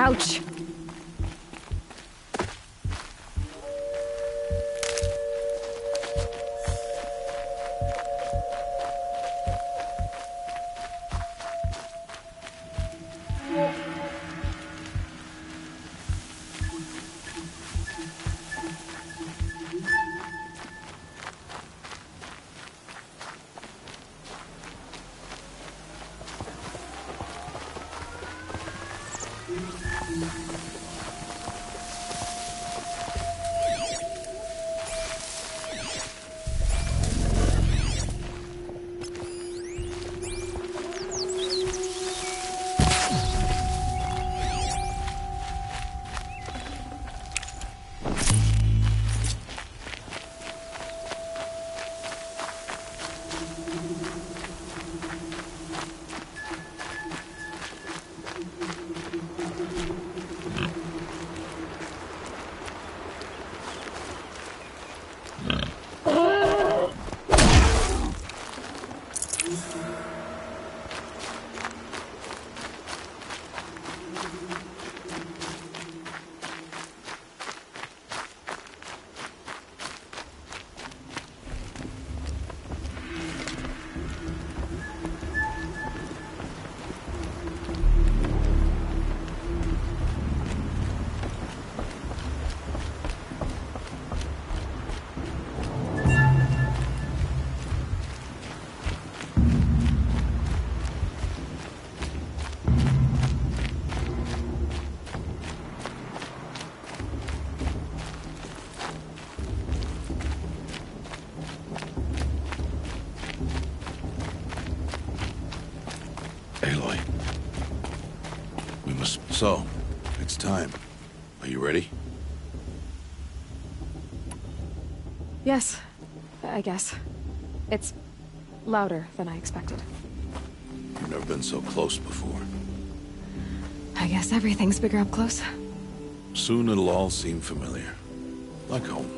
Ouch! Aloy. So, it's time. Are you ready? Yes, I guess. It's louder than I expected. You've never been so close before. I guess everything's bigger up close. Soon it'll all seem familiar. Like home.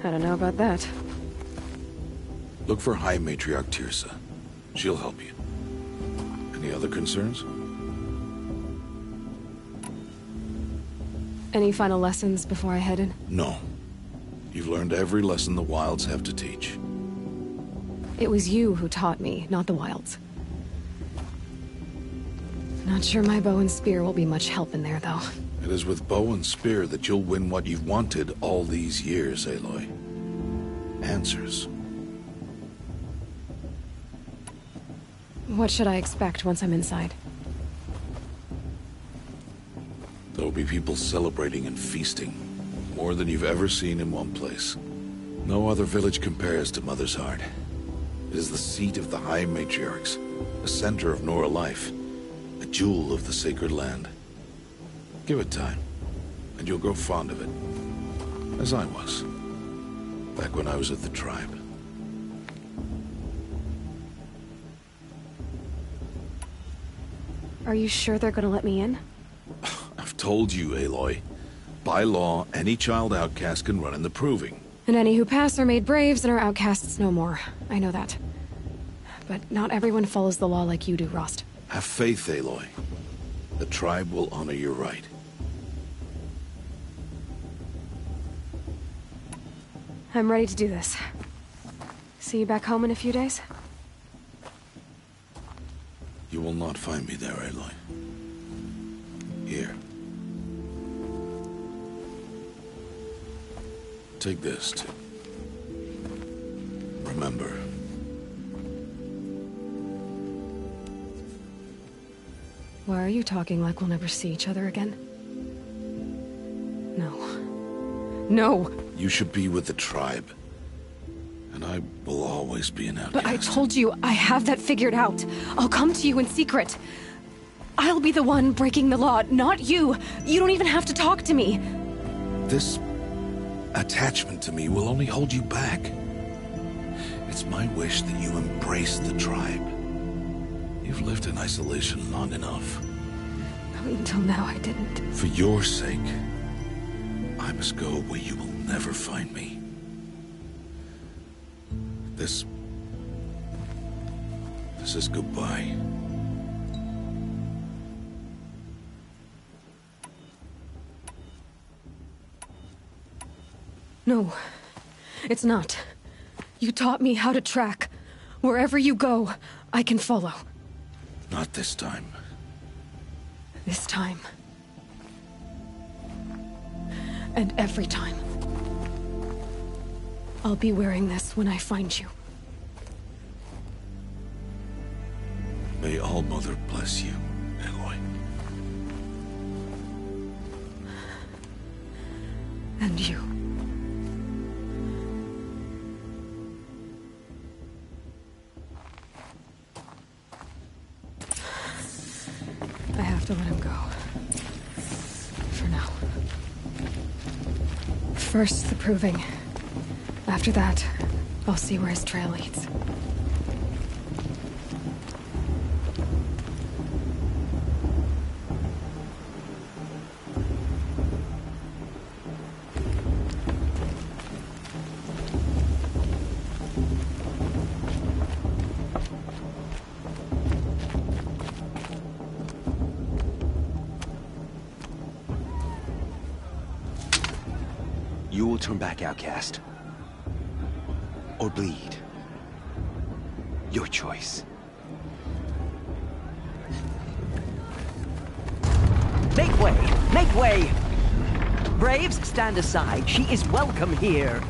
I don't know about that. Look for High Matriarch Teersa. She'll help you. Any other concerns? Any final lessons before I head in? No. You've learned every lesson the Wilds have to teach. It was you who taught me, not the Wilds. Not sure my bow and spear will be much help in there, though. It is with bow and spear that you'll win what you've wanted all these years, Aloy. Answers. What should I expect once I'm inside? There'll be people celebrating and feasting. More than you've ever seen in one place. No other village compares to Mother's Heart. It is the seat of the High Matriarchs, the center of Nora life, a jewel of the sacred land. Give it time, and you'll grow fond of it. As I was, back when I was at the tribe. Are you sure they're gonna let me in? I've told you, Aloy. By law, any child outcast can run in the Proving. And any who pass are made braves and are outcasts no more. I know that. But not everyone follows the law like you do, Rost. Have faith, Aloy. The tribe will honor your right. I'm ready to do this. See you back home in a few days? You will not find me there, Aloy. Here. Take this, to remember. Why are you talking like we'll never see each other again? No. No! You should be with the tribe. And I will always be an outcast. But I told you, I have that figured out. I'll come to you in secret. I'll be the one breaking the law, not you. You don't even have to talk to me. This attachment to me will only hold you back. It's my wish that you embrace the tribe. You've lived in isolation long enough. Until now, I didn't. For your sake, I must go where you will never find me. This is goodbye. No, it's not. You taught me how to track. Wherever you go, I can follow. Not this time. This time. And every time. I'll be wearing this when I find you. May All-Mother bless you, Aloy. And you. I have to let him go. For now. First, the proving. After that, I'll see where his trail leads. You will turn back, outcast. Or bleed. Your choice. Make way! Make way! Braves, stand aside. She is welcome here.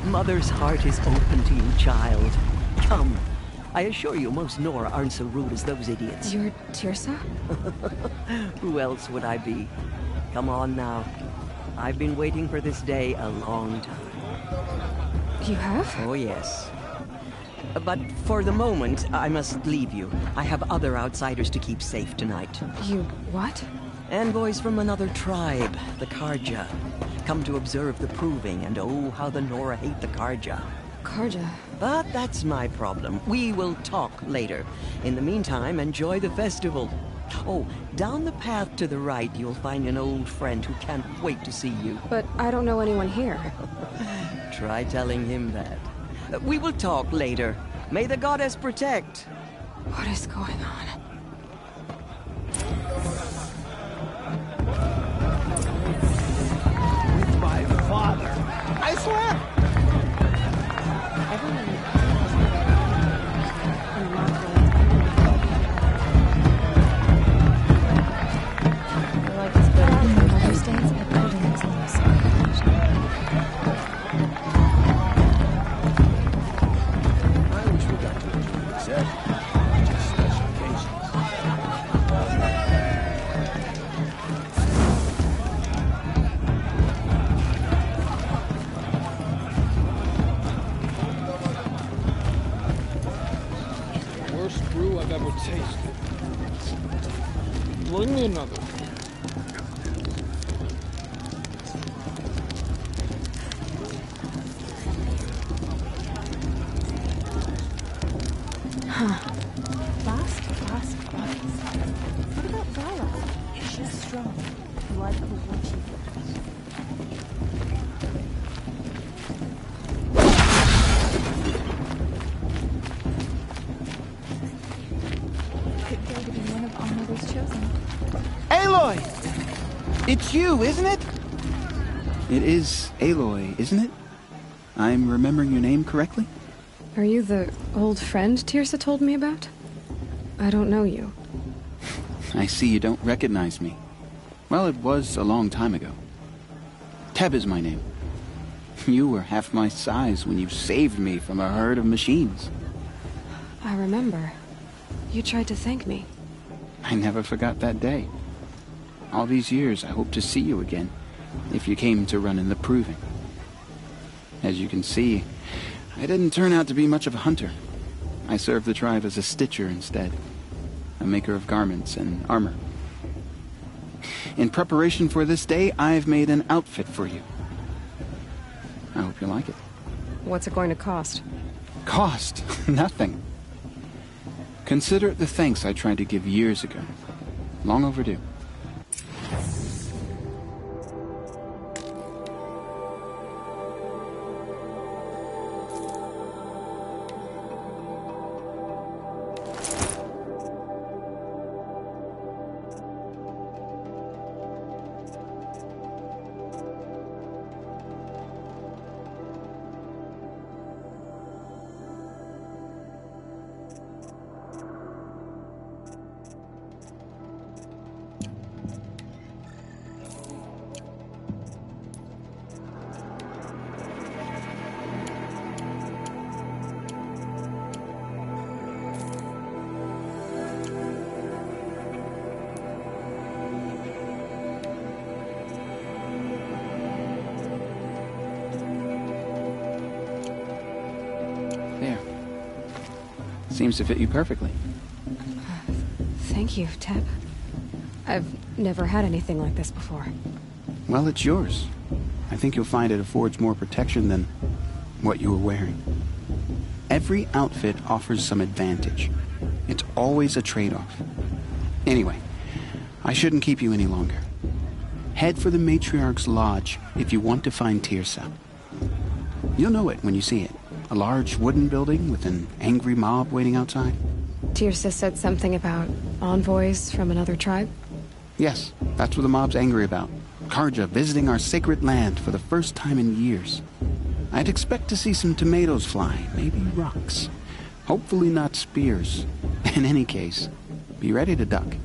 Mother's heart is open to you, child. Come. I assure you, most Nora aren't so rude as those idiots. You're Teersa? Who else would I be? Come on now. I've been waiting for this day a long time. You have? Oh, yes. But for the moment, I must leave you. I have other outsiders to keep safe tonight. You what? Envoys from another tribe, the Carja. Come to observe the proving, and oh, how the Nora hate the Carja. Carja. But that's my problem. We will talk later. In the meantime, enjoy the festival. Oh, down the path to the right, you'll find an old friend who can't wait to see you. But I don't know anyone here. Try telling him that. We will talk later. May the goddess protect. What is going on? With my father. I swear. I wish we got to enjoy this every just special occasions. Worst brew I've ever tasted. Bring me another. Fast. What about Violet? She's strong, like a watching. Could go to be one of our mother's chosen. Aloy! It's you, isn't it? It is Aloy, isn't it? I'm remembering your name correctly? Are you the old friend Teersa told me about? I don't know you. I see you don't recognize me. Well, it was a long time ago. Teb is my name. You were half my size when you saved me from a herd of machines. I remember. You tried to thank me. I never forgot that day. All these years, I hope to see you again, if you came to run in the proving. As you can see, I didn't turn out to be much of a hunter. I served the tribe as a stitcher instead, a maker of garments and armor. In preparation for this day, I've made an outfit for you. I hope you like it. What's it going to cost? Cost? Nothing. Consider it the thanks I tried to give years ago. Long overdue. Seems to fit you perfectly. Thank you, Teb. I've never had anything like this before. Well, it's yours. I think you'll find it affords more protection than what you were wearing. Every outfit offers some advantage. It's always a trade-off. Anyway, I shouldn't keep you any longer. Head for the Matriarch's Lodge if you want to find Teersa. You'll know it when you see it. A large wooden building with an angry mob waiting outside. Teersa said something about envoys from another tribe? Yes, that's what the mob's angry about. Carja visiting our sacred land for the first time in years. I'd expect to see some tomatoes fly, maybe rocks. Hopefully not spears. In any case, be ready to duck.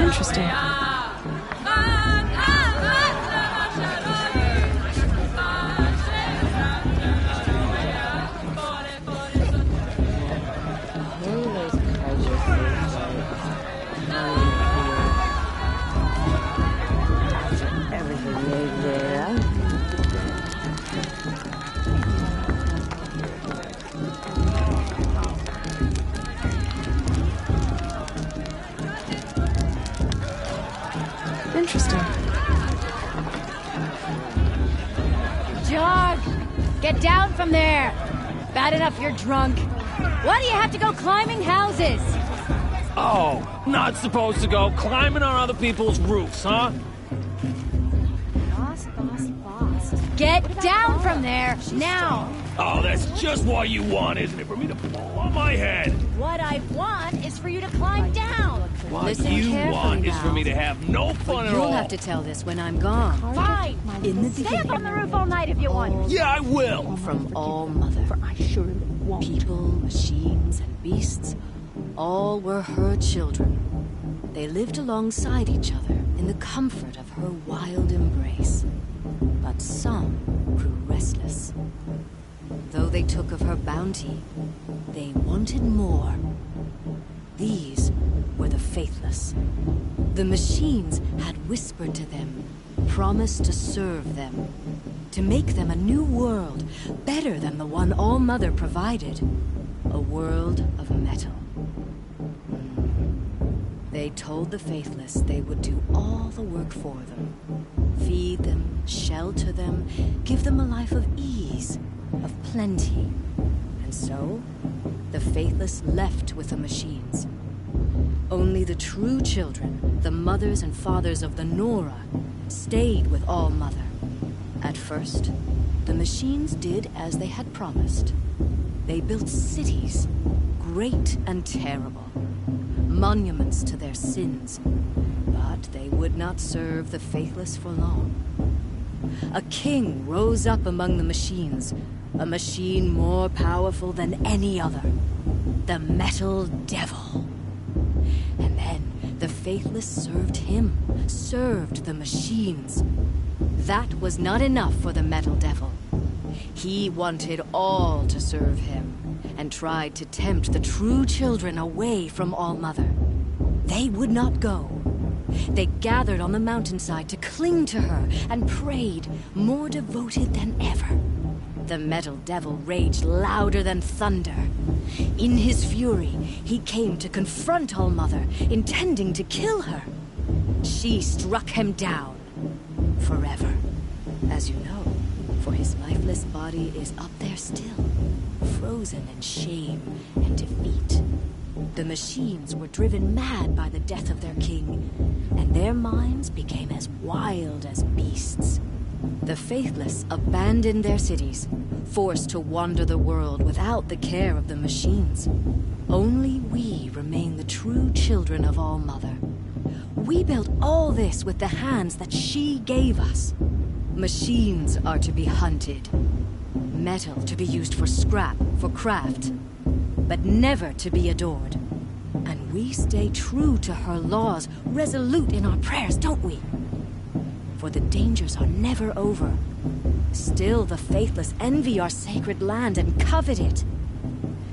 Interesting. Interesting. Jog! Get down from there! Bad enough you're drunk. Why do you have to go climbing houses? Oh, not supposed to go climbing on other people's roofs, huh? Boss. Get down from there, now! Oh, that's just what you want, isn't it? For me to blow on my head. What I want is for you to climb down! What Listen you carefully want is for now. me to have no fun at You'll all. have to tell this when I'm gone. Fine. Stay up on the roof all night if you want. Yeah, I will. From All Mother. For I surely won't. People, machines, and beasts, all were her children. They lived alongside each other in the comfort of her wild embrace. But some grew restless. Though they took of her bounty, they wanted more. These were the faithless. The machines had whispered to them, promised to serve them, to make them a new world, better than the one All-Mother provided. A world of metal. They told the faithless they would do all the work for them. Feed them, shelter them, give them a life of ease, of plenty. And so, the faithless left with the machines. Only the true children, the mothers and fathers of the Nora, stayed with All-Mother. At first, the machines did as they had promised. They built cities, great and terrible, monuments to their sins. But they would not serve the faithless for long. A king rose up among the machines, a machine more powerful than any other. The Metal Devil. And then the faithless served him, served the machines. That was not enough for the Metal Devil. He wanted all to serve him, and tried to tempt the true children away from All-Mother. They would not go. They gathered on the mountainside to cling to her and prayed, more devoted than ever. The Metal Devil raged louder than thunder. In his fury, he came to confront All-Mother, intending to kill her. She struck him down. Forever. As you know, for his lifeless body is up there still, frozen in shame and defeat. The machines were driven mad by the death of their king, and their minds became as wild as beasts. The faithless abandoned their cities, forced to wander the world without the care of the machines. Only we remain the true children of All-Mother. We built all this with the hands that she gave us. Machines are to be hunted. Metal to be used for scrap, for craft. But never to be adored. And we stay true to her laws, resolute in our prayers, don't we? For the dangers are never over. Still the faithless envy our sacred land and covet it.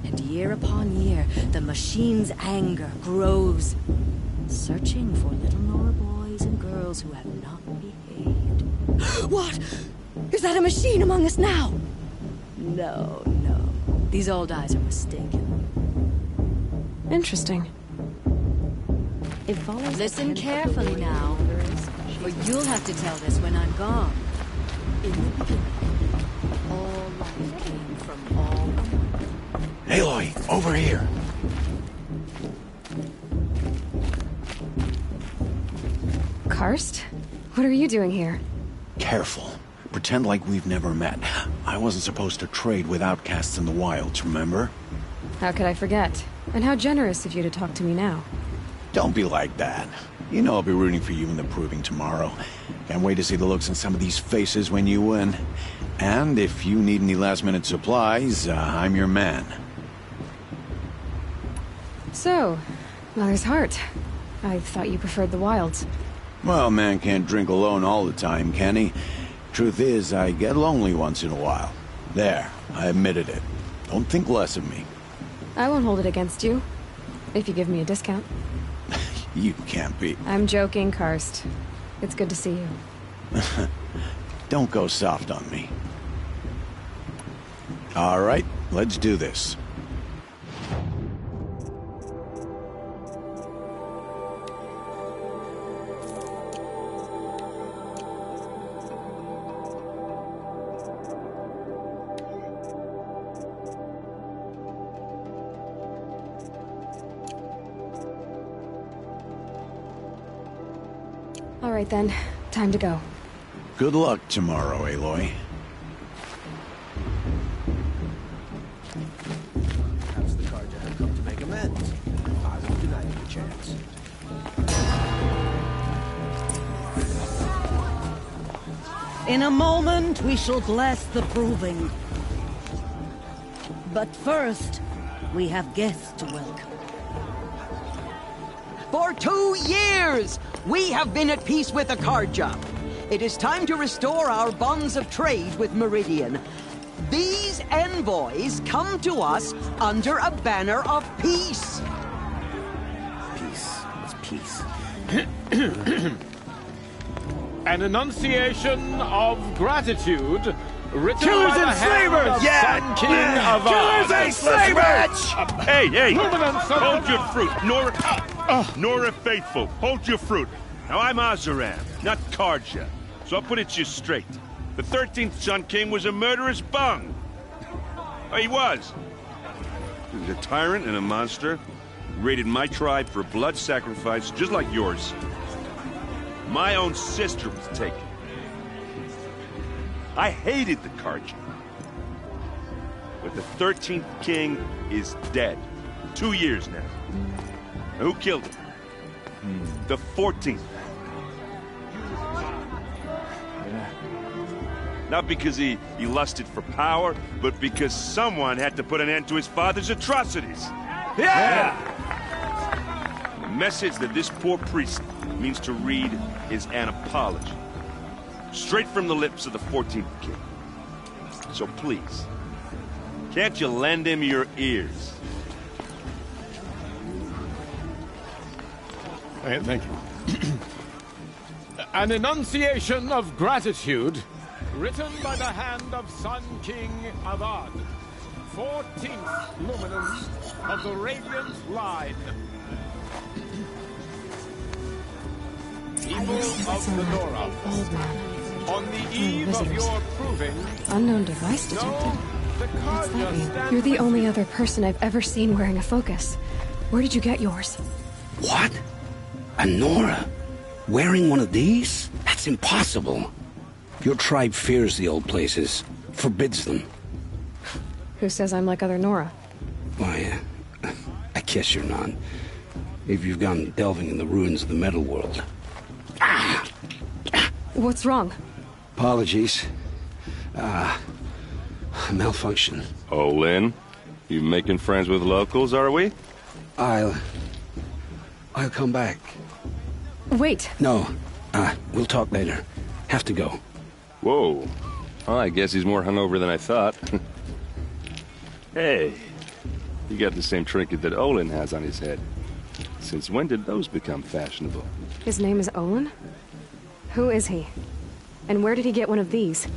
And year upon year, the machine's anger grows, searching for little Nora boys and girls who have not behaved. What? Is that a machine among us now? No, no. These old eyes are mistaken. Interesting. Listen carefully now, for you'll have to tell this when I'm gone. In the beginning, all life came from all... Aloy, over here. Karst? What are you doing here? Careful. Pretend like we've never met. I wasn't supposed to trade with outcasts in the wilds, remember? How could I forget? And how generous of you to talk to me now. Don't be like that. You know I'll be rooting for you in the proving tomorrow. Can't wait to see the looks on some of these faces when you win. And if you need any last-minute supplies, I'm your man. So, Mother's Heart. I thought you preferred the wilds. Well, man can't drink alone all the time, can he? Truth is, I get lonely once in a while. There, I admitted it. Don't think less of me. I won't hold it against you. If you give me a discount. You can't be... I'm joking, Karst. It's good to see you. Don't go soft on me. All right, let's do this. All right then, time to go. Good luck tomorrow, Aloy. Perhaps the Carja had come to make amends. I won't deny you the chance. In a moment, we shall bless the proving. But first, we have guests to welcome. For 2 years, we have been at peace with the Carja. It is time to restore our bonds of trade with Meridian. These envoys come to us under a banner of peace. Peace. It's peace. An enunciation of gratitude written Killers by the and hand slavers! of Yeah! Sun King Avad. Killers and slavers! Hey, hey! Luminance of Hold the- your fruit, Nora Faithful. Hold your fruit. Now I'm Oseram, not Carja, so I'll put it to you straight. The 13th Sun King was a murderous bung. He was. He was a tyrant and a monster. Raided my tribe for blood sacrifice, just like yours. My own sister was taken. I hated the Carja. But the 13th king is dead. 2 years now. Now, who killed him? The 14th. Not because he lusted for power, but because someone had to put an end to his father's atrocities. Yeah! The message that this poor priest means to read is an apology. Straight from the lips of the 14th king. So please, can't you lend him your ears? Thank you. An enunciation of gratitude written by the hand of Sun King Avad, 14th luminance of the Radiant Line. People of the Nora, Old man. on the eve of your proving, Unknown device detected. the What's that Carja mean? stand You're the only other person I've ever seen wearing a focus. Where did you get yours? What? A Nora? Wearing one of these? That's impossible. Your tribe fears the old places, forbids them. Who says I'm like other Nora? Why, I guess you're not. If you've gone delving in the ruins of the metal world. What's wrong? Apologies. Malfunction. Oh, Lynn? You making friends with locals, are we? I'll come back. Wait. No. We'll talk later. Have to go. Whoa. Well, I guess he's more hungover than I thought. Hey. You got the same trinket that Olin has on his head. Since when did those become fashionable? His name is Olin? Who is he? And where did he get one of these?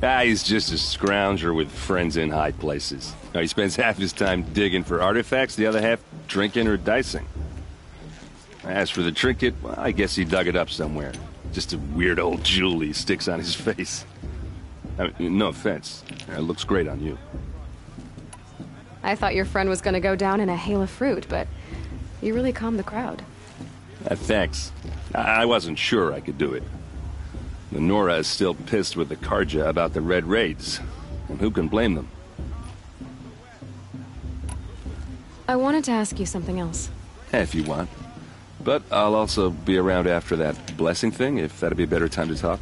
He's just a scrounger with friends in high places. Now, he spends half his time digging for artifacts, the other half drinking or dicing. As for the trinket, well, I guess he dug it up somewhere. Just a weird old jewel he sticks on his face. I mean, no offense. It looks great on you. I thought your friend was gonna go down in a hail of fruit, but you really calmed the crowd. Thanks. I wasn't sure I could do it. The Nora is still pissed with the Carja about the Red Raids, and who can blame them? I wanted to ask you something else. If you want. But I'll also be around after that blessing thing, if that'd be a better time to talk.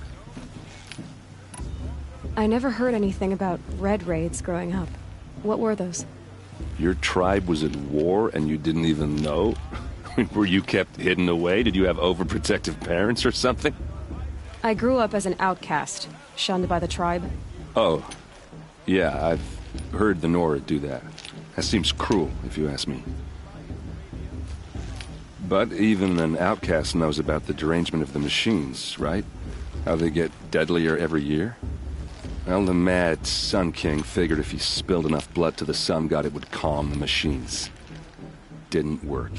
I never heard anything about Red Raids growing up. What were those? Your tribe was at war and you didn't even know? Were you kept hidden away? Did you have overprotective parents or something? I grew up as an outcast, shunned by the tribe. Oh. Yeah, I've heard the Nora do that. That seems cruel, if you ask me. But even an outcast knows about the derangement of the machines, right? How they get deadlier every year? Well, the mad Sun King figured if he spilled enough blood to the Sun God, it would calm the machines. Didn't work.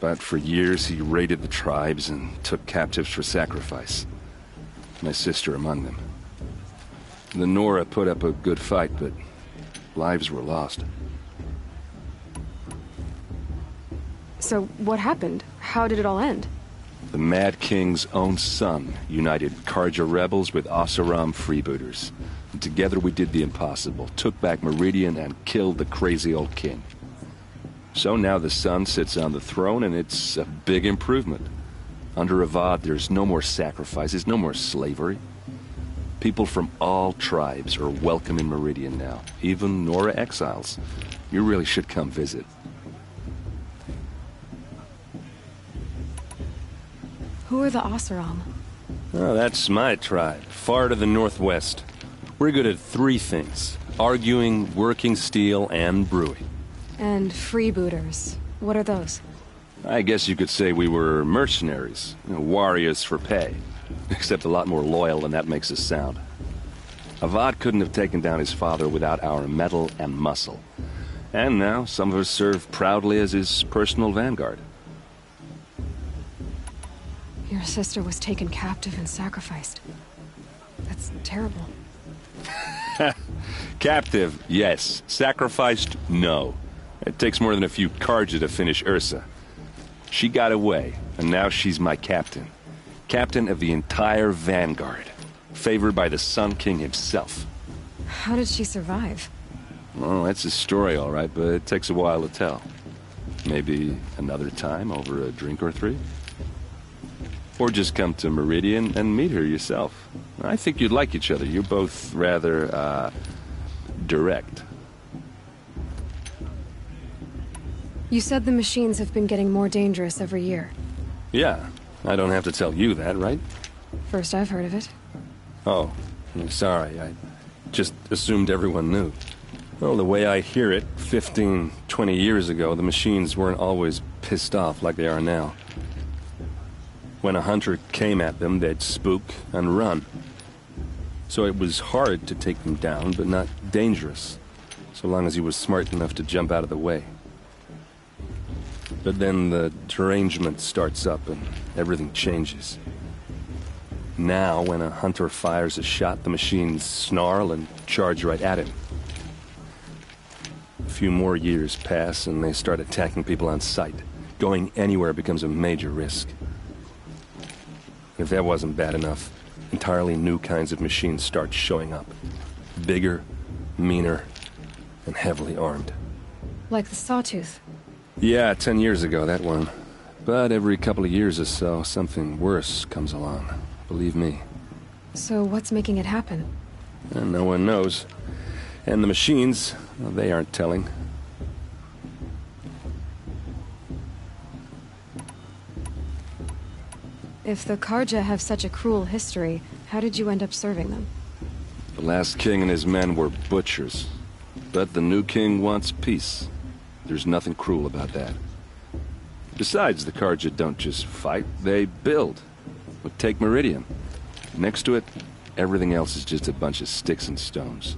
But for years, he raided the tribes and took captives for sacrifice. My sister among them. The Nora put up a good fight, but lives were lost. So, what happened? How did it all end? The Mad King's own son united Carja rebels with Oseram freebooters. And together we did the impossible, took back Meridian and killed the crazy old king. So now the son sits on the throne and it's a big improvement. Under Avad there's no more sacrifices, no more slavery. People from all tribes are welcome in Meridian now, even Nora exiles. You really should come visit. Who are the Oseram? Oh, that's my tribe, far to the northwest. We're good at three things: arguing, working steel, and brewing. And freebooters. What are those? I guess you could say we were mercenaries, warriors for pay. Except a lot more loyal than that makes us sound. Avad couldn't have taken down his father without our metal and muscle. And now some of us serve proudly as his personal vanguard. Your sister was taken captive and sacrificed. That's terrible. Captive, yes. Sacrificed, no. It takes more than a few Carja to finish Ursa. She got away, and now she's my captain. Captain of the entire vanguard. Favored by the Sun King himself. How did she survive? Well, that's a story, all right, but it takes a while to tell. Maybe another time over a drink or three? Or just come to Meridian and meet her yourself. I think you'd like each other. You're both rather, direct. You said the machines have been getting more dangerous every year. Yeah, I don't have to tell you that, right? First I've heard of it. Oh, I'm sorry. I just assumed everyone knew. Well, the way I hear it, 15, 20 years ago, the machines weren't always pissed off like they are now. When a hunter came at them, they'd spook and run. So it was hard to take them down, but not dangerous, so long as he was smart enough to jump out of the way. But then the derangement starts up and everything changes. Now, when a hunter fires a shot, the machines snarl and charge right at him. few more years pass and they start attacking people on sight. Going anywhere becomes a major risk. If that wasn't bad enough, entirely new kinds of machines start showing up. Bigger, meaner, and heavily armed. Like the Sawtooth. Yeah, 10 years ago, that one. But every couple of years or so, something worse comes along. Believe me. So what's making it happen? And no one knows. And the machines, well, they aren't telling. If the Karja have such a cruel history, how did you end up serving them? The last king and his men were butchers. But the new king wants peace. There's nothing cruel about that. Besides, the Karja don't just fight, they build. But take Meridian. Next to it, everything else is just a bunch of sticks and stones.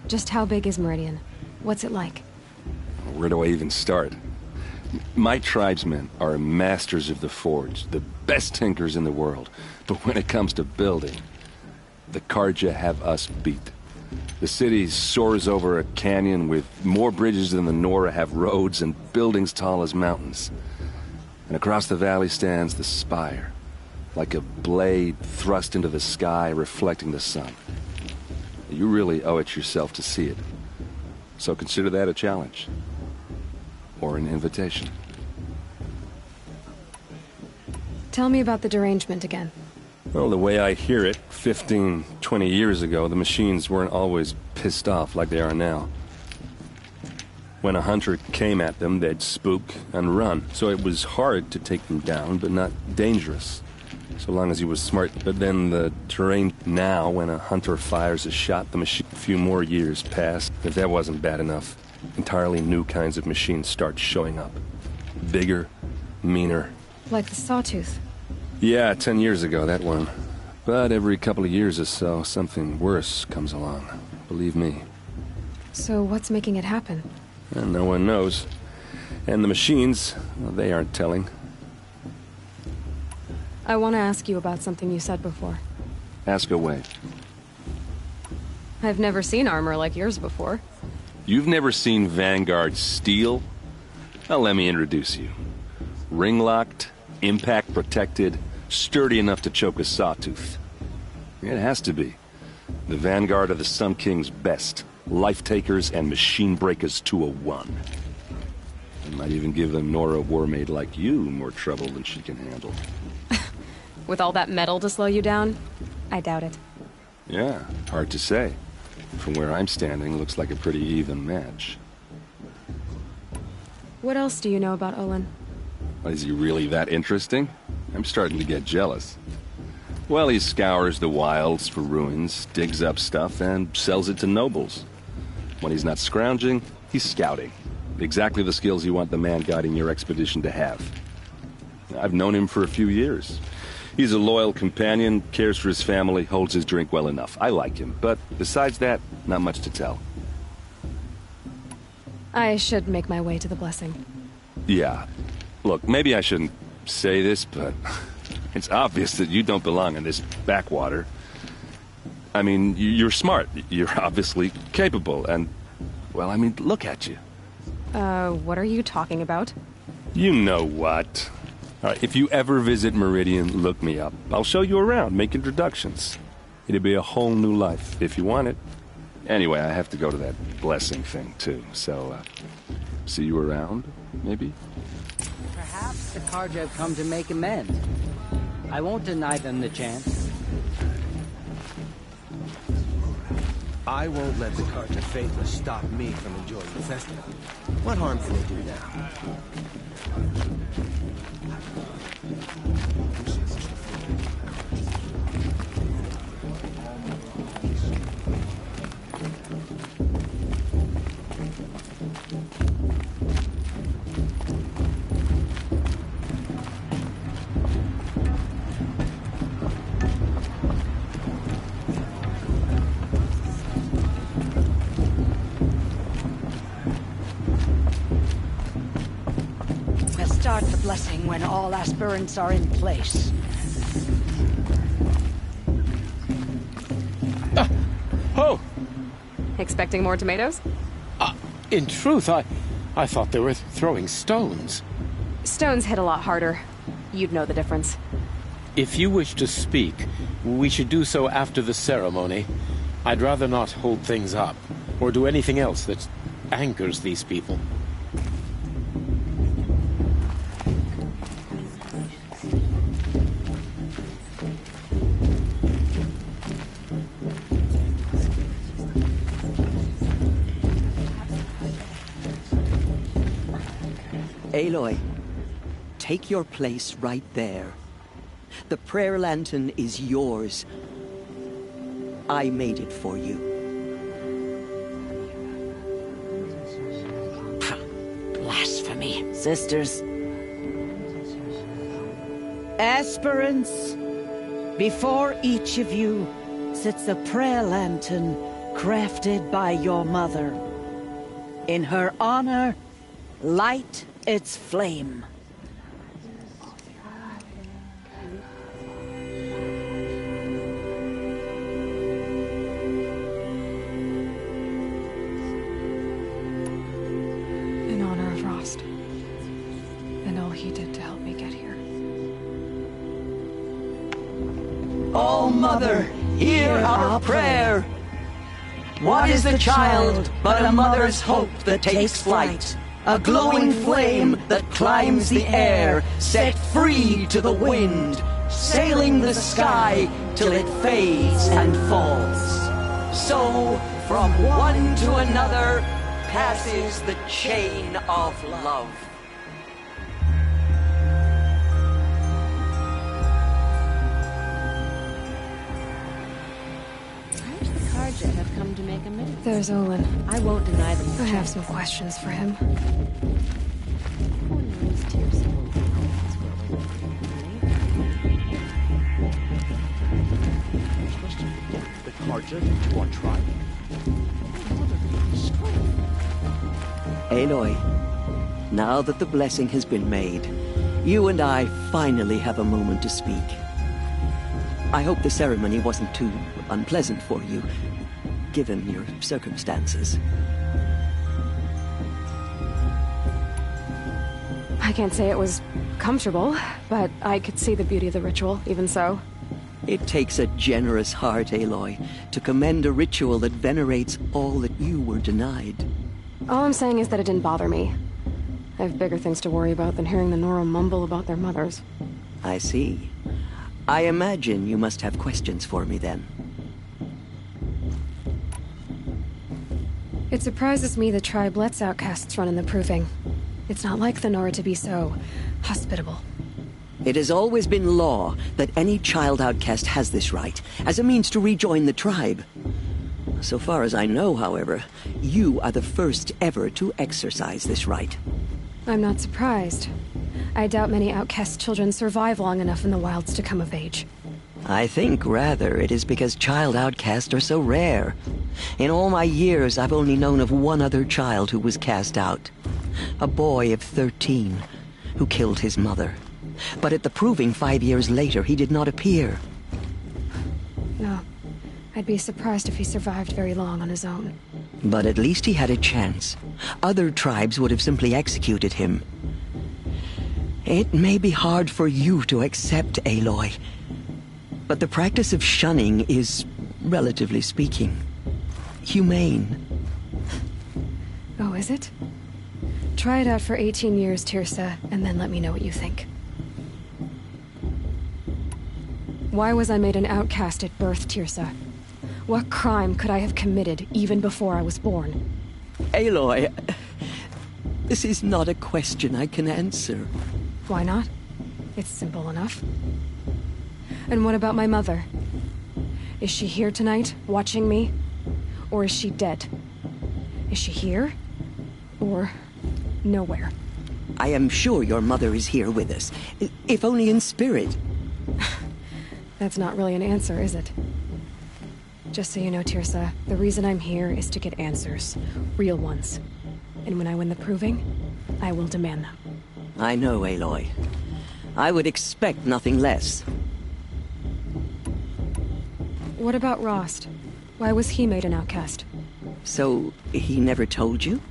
Just how big is Meridian? What's it like? Where do I even start? My tribesmen are masters of the forge, the best tinkers in the world. But when it comes to building, the Karja have us beat. The city soars over a canyon with more bridges than the Nora have roads and buildings tall as mountains. And across the valley stands the spire, like a blade thrust into the sky reflecting the sun. You really owe it yourself to see it. So consider that a challenge. Or an invitation. Tell me about the derangement again. Well, the way I hear it, 15, 20 years ago, the machines weren't always pissed off like they are now. When a hunter came at them, they'd spook and run. So it was hard to take them down, but not dangerous. So long as he was smart. But then the terrain now, when a hunter fires a shot, the machine... A few more years pass. If that wasn't bad enough, entirely new kinds of machines start showing up. Bigger, meaner. Like the Sawtooth. Yeah, 10 years ago, that one. But every couple of years or so, something worse comes along. Believe me. So what's making it happen? And no one knows. And the machines, well, they aren't telling. I want to ask you about something you said before. Ask away. I've never seen armor like yours before. You've never seen Vanguard steel? Well, let me introduce you. Ring-locked, impact-protected, sturdy enough to choke a sawtooth. It has to be. The Vanguard of the Sun King's best. Life-takers and machine-breakers to a one. I might even give a Nora warmaid like you more trouble than she can handle. With all that metal to slow you down? I doubt it. Yeah, hard to say. From where I'm standing, looks like a pretty even match. What else do you know about Olin? Is he really that interesting? I'm starting to get jealous. Well, he scours the wilds for ruins, digs up stuff, and sells it to nobles. When he's not scrounging, he's scouting. Exactly the skills you want the man guiding your expedition to have. I've known him for a few years. He's a loyal companion, cares for his family, holds his drink well enough. I like him, but besides that, not much to tell. I should make my way to the blessing. Yeah. Look, maybe I shouldn't say this, but it's obvious that you don't belong in this backwater. I mean, you're smart. You're obviously capable, and, well, I mean, look at you. What are you talking about? You know what. All right, if you ever visit Meridian, look me up. I'll show you around, make introductions. It'll be a whole new life, if you want it. Anyway, I have to go to that blessing thing, too. So, see you around, maybe? Perhaps the Karja have come to make amends. I won't deny them the chance. I won't let the Karja Faithless stop me from enjoying the festival. What harm can they do now? Start the blessing when all aspirants are in place. Expecting more tomatoes? In truth, I thought they were throwing stones. Stones hit a lot harder. You'd know the difference. If you wish to speak, we should do so after the ceremony. I'd rather not hold things up, or do anything else that angers these people. Aloy, take your place right there. The prayer lantern is yours. I made it for you. Blasphemy. Sisters. Aspirants, before each of you sits a prayer lantern crafted by your mother. In her honor, light its flame. In honor of Rost. And all he did to help me get here. Oh, Mother, hear our prayer. What is the child but a mother's hope that takes flight? A glowing flame that climbs the air, set free to the wind, sailing the sky till it fades and falls. So, from one to another, passes the chain of love. Perhaps the Carja have come to make amends. There's Olin. I won't deny them. I have some questions for him. The Carja to our tribe. Aloy, now that the blessing has been made, you and I finally have a moment to speak. I hope the ceremony wasn't too unpleasant for you, given your circumstances. I can't say it was comfortable, but I could see the beauty of the ritual, even so. It takes a generous heart, Aloy, to commend a ritual that venerates all that you were denied. All I'm saying is that it didn't bother me. I have bigger things to worry about than hearing the Nora mumble about their mothers. I see. I imagine you must have questions for me then. It surprises me the tribe lets outcasts run in the Proving. It's not like the Nora to be so hospitable. It has always been law that any child outcast has this right, as a means to rejoin the tribe. So far as I know, however, you are the first ever to exercise this right. I'm not surprised. I doubt many outcast children survive long enough in the wilds to come of age. I think, rather, it is because child outcasts are so rare. In all my years, I've only known of one other child who was cast out. A boy of 13, who killed his mother. But at the Proving 5 years later, he did not appear. No. I'd be surprised if he survived very long on his own. But at least he had a chance. Other tribes would have simply executed him. It may be hard for you to accept, Aloy, but the practice of shunning is, relatively speaking, humane. Oh, is it? Try it out for 18 years, Teersa, and then let me know what you think. Why was I made an outcast at birth, Teersa? What crime could I have committed even before I was born? Aloy, this is not a question I can answer. Why not? It's simple enough. And what about my mother? Is she here tonight, watching me? Or is she dead? Is she here? Or nowhere? I am sure your mother is here with us, if only in spirit. That's not really an answer, is it? Just so you know, Teersa, the reason I'm here is to get answers. Real ones. And when I win the Proving, I will demand them. I know, Aloy. I would expect nothing less. What about Rost? Why was he made an outcast? So, he never told you?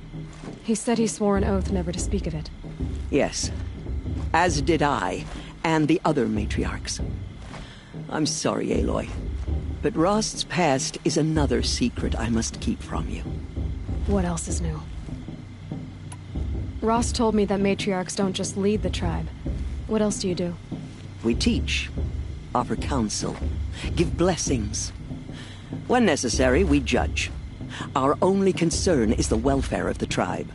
He said he swore an oath never to speak of it. Yes. As did I, and the other matriarchs. I'm sorry, Aloy, but Rost's past is another secret I must keep from you. What else is new? Rost told me that matriarchs don't just lead the tribe. What else do you do? We teach, offer counsel, give blessings. When necessary, we judge. Our only concern is the welfare of the tribe.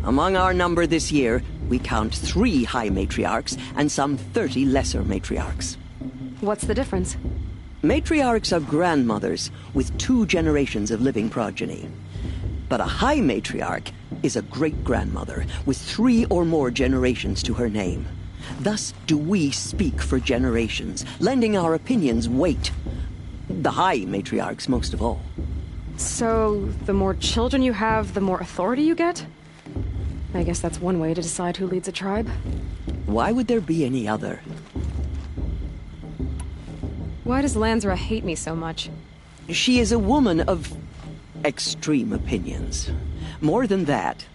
Among our number this year, we count 3 high matriarchs and some 30 lesser matriarchs. What's the difference? Matriarchs are grandmothers with 2 generations of living progeny. But a high matriarch is a great-grandmother with 3 or more generations to her name. Thus do we speak for generations, lending our opinions weight. The high matriarchs most of all. So, the more children you have, the more authority you get? I guess that's one way to decide who leads a tribe. Why would there be any other? Why does Lansra hate me so much? She is a woman of extreme opinions. More than that,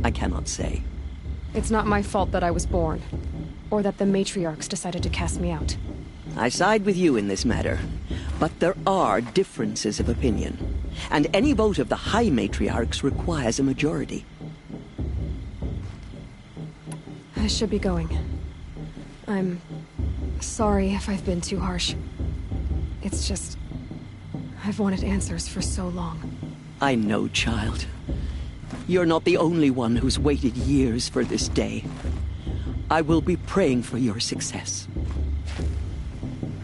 I cannot say. It's not my fault that I was born, or that the matriarchs decided to cast me out. I side with you in this matter, but there are differences of opinion, and any vote of the high matriarchs requires a majority. I should be going. I'm sorry if I've been too harsh. It's just, I've wanted answers for so long. I know, child. You're not the only one who's waited years for this day. I will be praying for your success.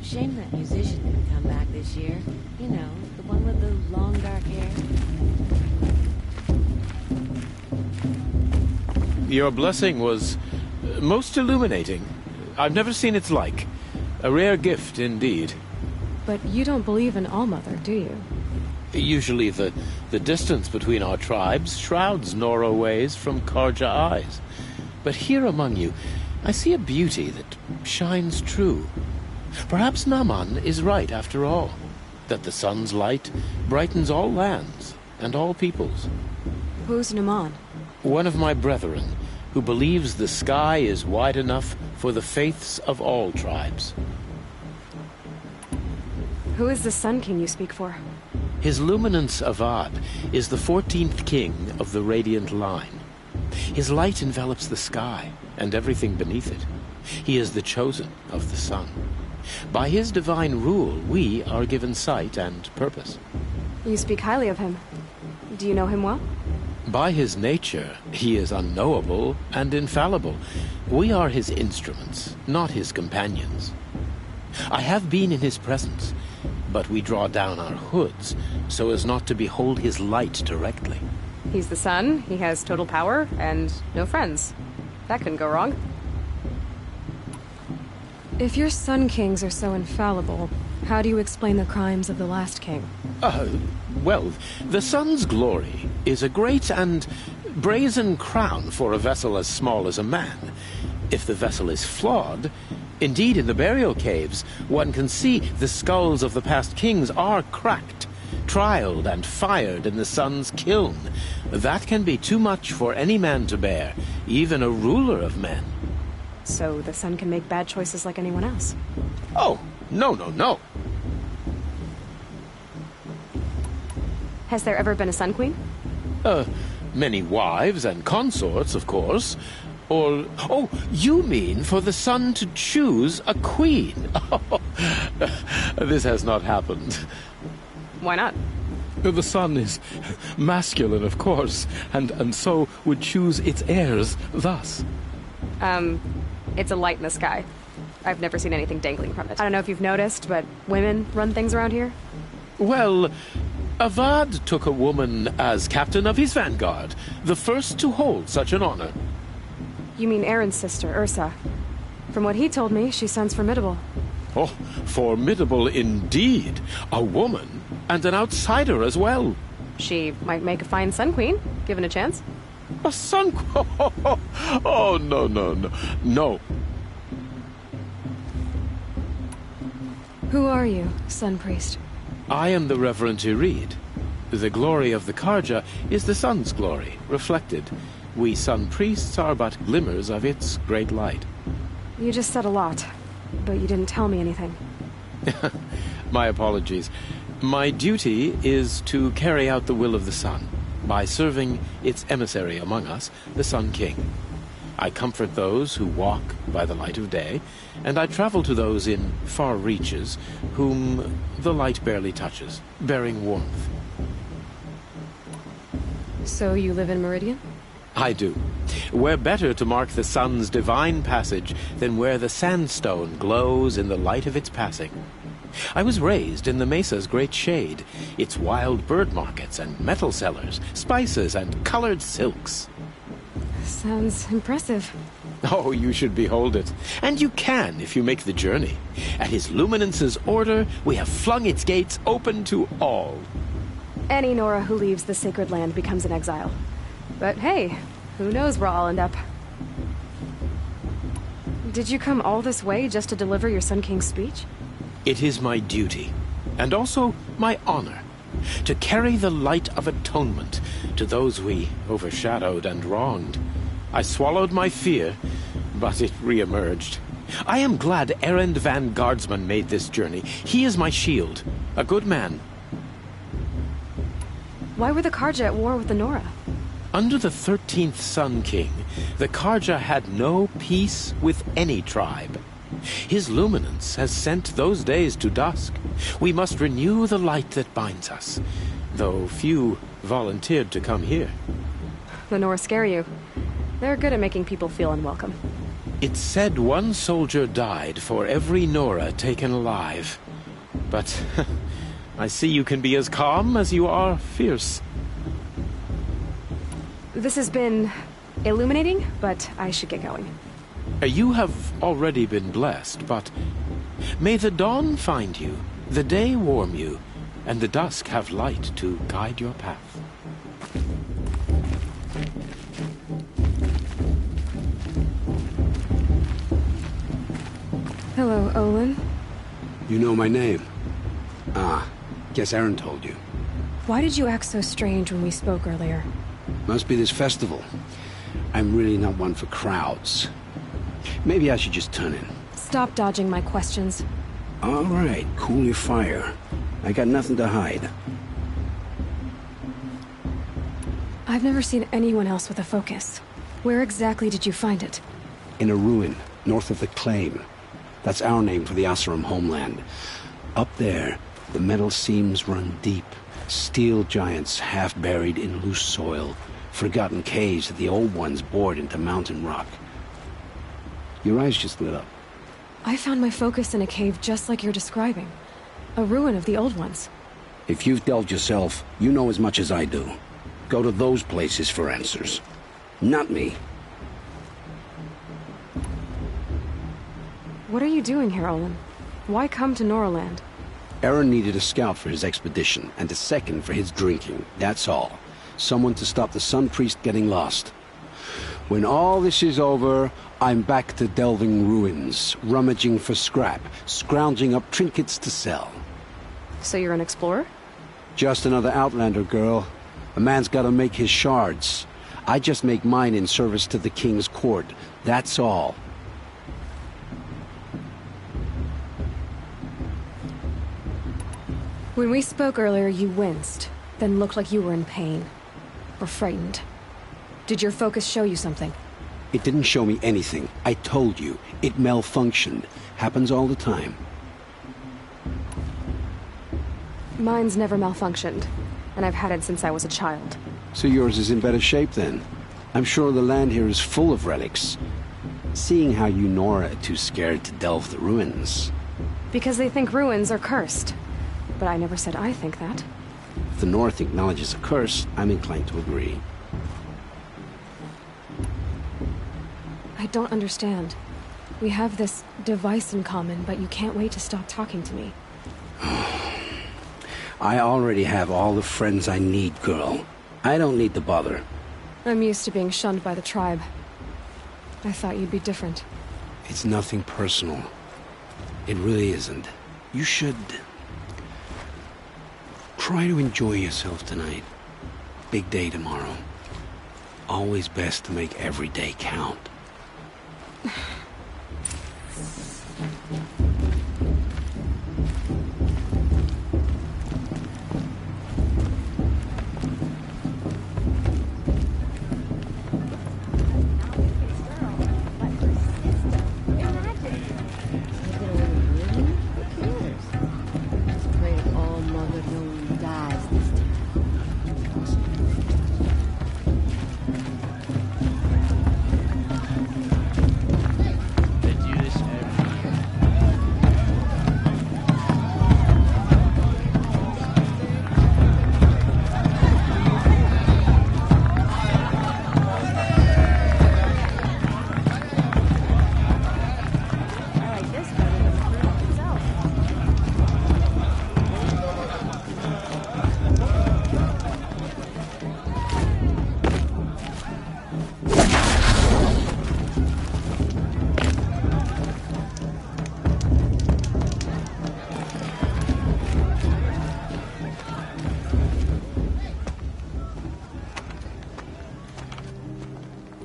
Shame that musician didn't come back this year. You know, the one with the long dark hair. Your blessing was most illuminating. I've never seen its like. A rare gift indeed. But you don't believe in Allmother, do you? Usually the distance between our tribes shrouds Nora ways from Carja eyes. But here among you, I see a beauty that shines true. Perhaps Naman is right after all, that the sun's light brightens all lands and all peoples. Who's Naman? One of my brethren, who believes the sky is wide enough for the faiths of all tribes. Who is the Sun King you speak for? His Luminance Avad is the 14th king of the Radiant Line. His light envelops the sky and everything beneath it. He is the chosen of the sun. By his divine rule, we are given sight and purpose. You speak highly of him. Do you know him well? By his nature, he is unknowable and infallible. We are his instruments, not his companions. I have been in his presence, but we draw down our hoods so as not to behold his light directly. He's the sun, he has total power, and no friends. That couldn't go wrong. If your Sun Kings are so infallible, how do you explain the crimes of the last king? Well, the sun's glory is a great and brazen crown for a vessel as small as a man. If the vessel is flawed, indeed in the burial caves, one can see the skulls of the past kings are cracked, trialed and fired in the sun's kiln. That can be too much for any man to bear, even a ruler of men. So the sun can make bad choices like anyone else? Oh, no. Has there ever been a Sun Queen? Many wives and consorts, of course. Or, oh, you mean for the sun to choose a queen? This has not happened. Why not? The sun is masculine, of course, and so would choose its heirs thus. It's a light in the sky. I've never seen anything dangling from it. I don't know if you've noticed, but women run things around here. Well, Avad took a woman as captain of his vanguard, the first to hold such an honor. You mean Aaron's sister, Ursa. From what he told me, she sounds formidable. Oh, formidable indeed. A woman, and an outsider as well. She might make a fine Sun Queen, given a chance. A Sun Queen? Oh, no. Who are you, Sun Priest? I am the Reverend Irid. The glory of the Carja is the sun's glory, reflected. We sun priests are but glimmers of its great light. You just said a lot, but you didn't tell me anything. My apologies. My duty is to carry out the will of the sun, by serving its emissary among us, the Sun King. I comfort those who walk by the light of day, and I travel to those in far reaches whom the light barely touches, bearing warmth. So you live in Meridian? I do. Where better to mark the sun's divine passage than where the sandstone glows in the light of its passing? I was raised in the mesa's great shade, its wild bird markets and metal cellars, spices and colored silks. Sounds impressive. Oh, you should behold it. And you can if you make the journey. At His Luminance's order, we have flung its gates open to all. Any Nora who leaves the sacred land becomes an exile. But hey, who knows where I'll end up. Did you come all this way just to deliver your Sun King's speech? It is my duty, and also my honor, to carry the light of atonement to those we overshadowed and wronged. I swallowed my fear, but it re-emerged. I am glad Erend van Guardsman made this journey. He is my shield, a good man. Why were the Carja at war with the Nora? Under the 13th Sun King, the Carja had no peace with any tribe. His luminance has sent those days to dusk. We must renew the light that binds us, though few volunteered to come here. The Nora scare you. They're good at making people feel unwelcome. It's said one soldier died for every Nora taken alive. But I see you can be as calm as you are fierce. This has been illuminating, but I should get going. You have already been blessed, but may the dawn find you, the day warm you, and the dusk have light to guide your path. Hello, Olin. You know my name? Ah, guess Aaron told you. Why did you act so strange when we spoke earlier? Must be this festival. I'm really not one for crowds. Maybe I should just turn in. Stop dodging my questions. All right, cool your fire. I got nothing to hide. I've never seen anyone else with a focus. Where exactly did you find it? In a ruin, north of the Claim. That's our name for the Oseram homeland. Up there, the metal seams run deep. Steel giants half buried in loose soil. Forgotten caves that the old ones bored into mountain rock. Your eyes just lit up. I found my focus in a cave just like you're describing. A ruin of the old ones. If you've delved yourself, you know as much as I do. Go to those places for answers. Not me. What are you doing here, Olin? Why come to Noraland? Aaron needed a scout for his expedition, and a second for his drinking. That's all. Someone to stop the Sun Priest getting lost. When all this is over, I'm back to delving ruins, rummaging for scrap, scrounging up trinkets to sell. So you're an explorer? Just another Outlander, girl. A man's gotta make his shards. I just make mine in service to the King's court. That's all. When we spoke earlier, you winced, then looked like you were in pain. Or frightened. Did your focus show you something? It didn't show me anything. I told you. It malfunctioned. Happens all the time. Mine's never malfunctioned, and I've had it since I was a child. So yours is in better shape then. I'm sure the land here is full of relics. Seeing how you Nora are too scared to delve the ruins. Because they think ruins are cursed. But I never said I think that. If the North acknowledges a curse, I'm inclined to agree. I don't understand. We have this device in common, but you can't wait to stop talking to me. I already have all the friends I need, girl. I don't need to bother. I'm used to being shunned by the tribe. I thought you'd be different. It's nothing personal. It really isn't. You should... Try to enjoy yourself tonight. Big day tomorrow. Always best to make every day count.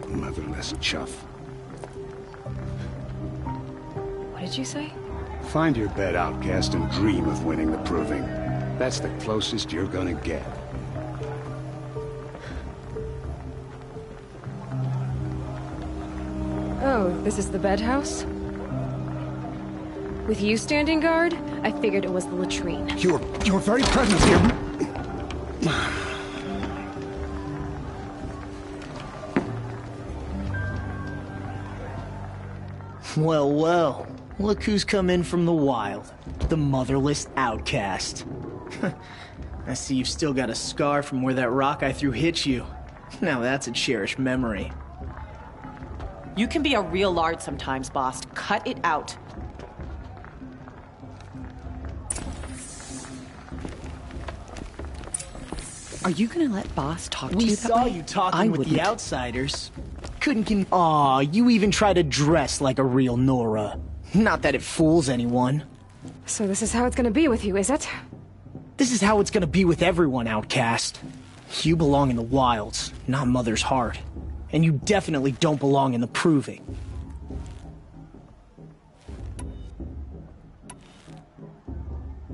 Motherless chuff. What did you say? Find your bed, outcast, and dream of winning the proving. That's the closest you're gonna get. Oh, this is the bed house? With you standing guard, I figured it was the latrine. Your very presence here... Well, well. Look who's come in from the wild. The motherless outcast. I see you've still got a scar from where that rock I threw hit you. Now that's a cherished memory. You can be a real lard sometimes, boss. Cut it out. Are you gonna let boss talk to you that way? We saw you talking with the outsiders. Aw, you even try to dress like a real Nora. Not that it fools anyone. So this is how it's gonna be with you, is it? This is how it's gonna be with everyone, outcast. You belong in the wilds, not Mother's Heart. And you definitely don't belong in the proving.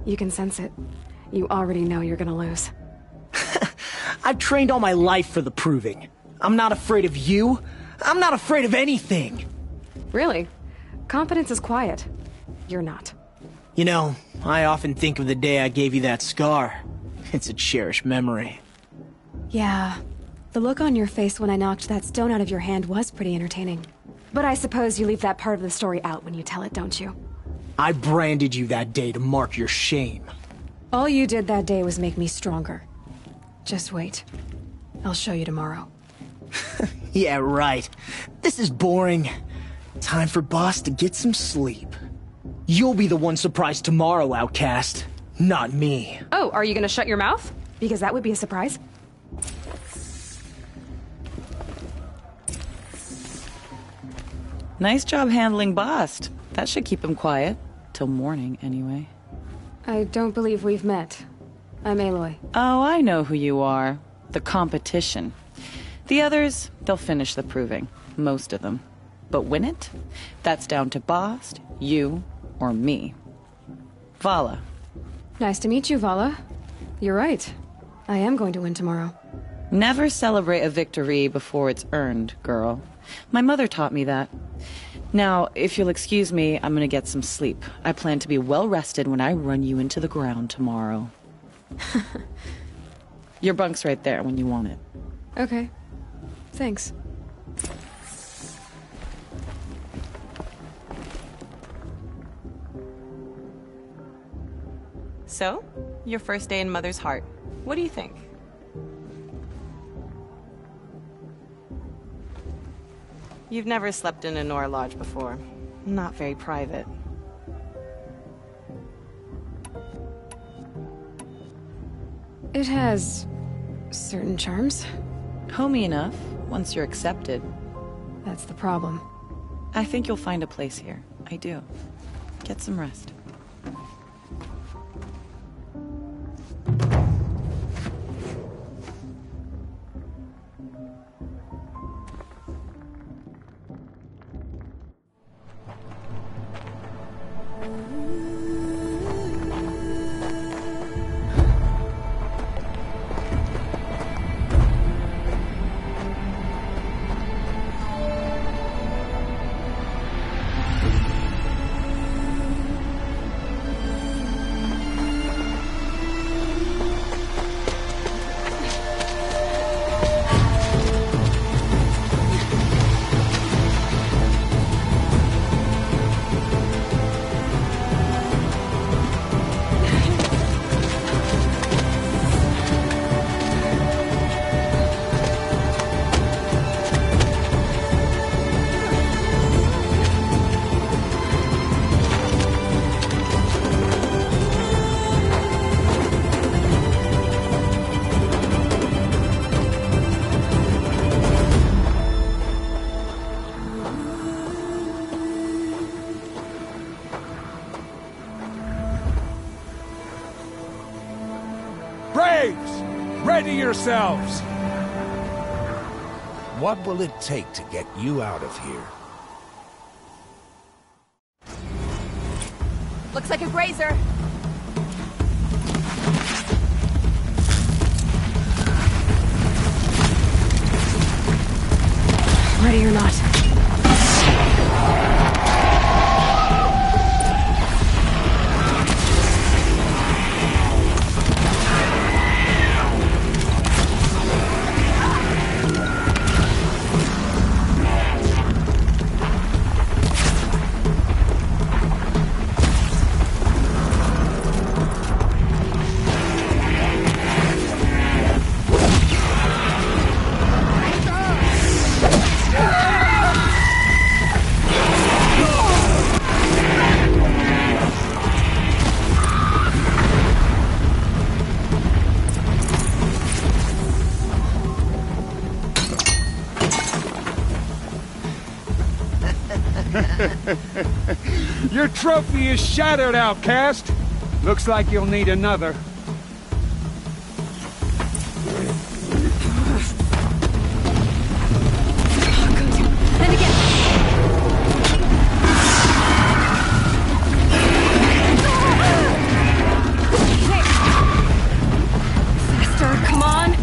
You can sense it. You already know you're gonna lose. I've trained all my life for the proving. I'm not afraid of you. I'm not afraid of anything. Really? Confidence is quiet. You're not. You know, I often think of the day I gave you that scar. It's a cherished memory. Yeah. The look on your face when I knocked that stone out of your hand was pretty entertaining. But I suppose you leave that part of the story out when you tell it, don't you? I branded you that day to mark your shame. All you did that day was make me stronger. Just wait. I'll show you tomorrow. Yeah, right. This is boring. Time for boss to get some sleep. You'll be the one surprised tomorrow, outcast. Not me. Oh, are you gonna shut your mouth? Because that would be a surprise. Nice job handling Bast. That should keep him quiet. Till morning, anyway. I don't believe we've met. I'm Aloy. Oh, I know who you are. The competition. The others, they'll finish the proving. Most of them. But win it? That's down to Bast, you, or me. Vala. Nice to meet you, Vala. You're right. I am going to win tomorrow. Never celebrate a victory before it's earned, girl. My mother taught me that. Now, if you'll excuse me, I'm gonna get some sleep. I plan to be well rested when I run you into the ground tomorrow. Your bunk's right there when you want it. Okay. Thanks. So, your first day in Mother's Heart. What do you think? You've never slept in a Nora Lodge before. Not very private. It has certain charms. Homey enough, once you're accepted. That's the problem. I think you'll find a place here. I do. Get some rest. Ready yourselves! What will it take to get you out of here? Looks like a grazer. Ready or not. Your trophy is shattered, outcast. Looks like you'll need another. And again. Faster, come on.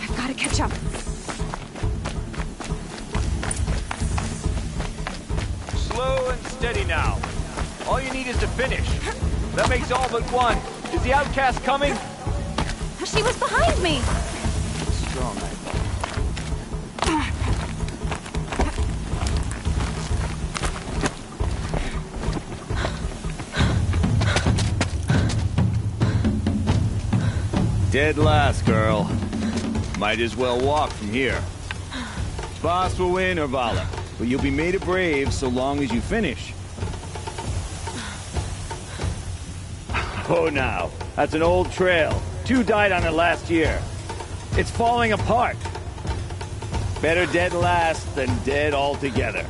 I've got to catch up. Slow and steady now. All you need is to finish. That makes all but one. Is the outcast coming? She was behind me. Strong. Dead last, girl. Might as well walk from here. Boss will win, or Vala, but you'll be made a brave so long as you finish. Oh, now. That's an old trail. 2 died on it last year. It's falling apart. Better dead last than dead altogether.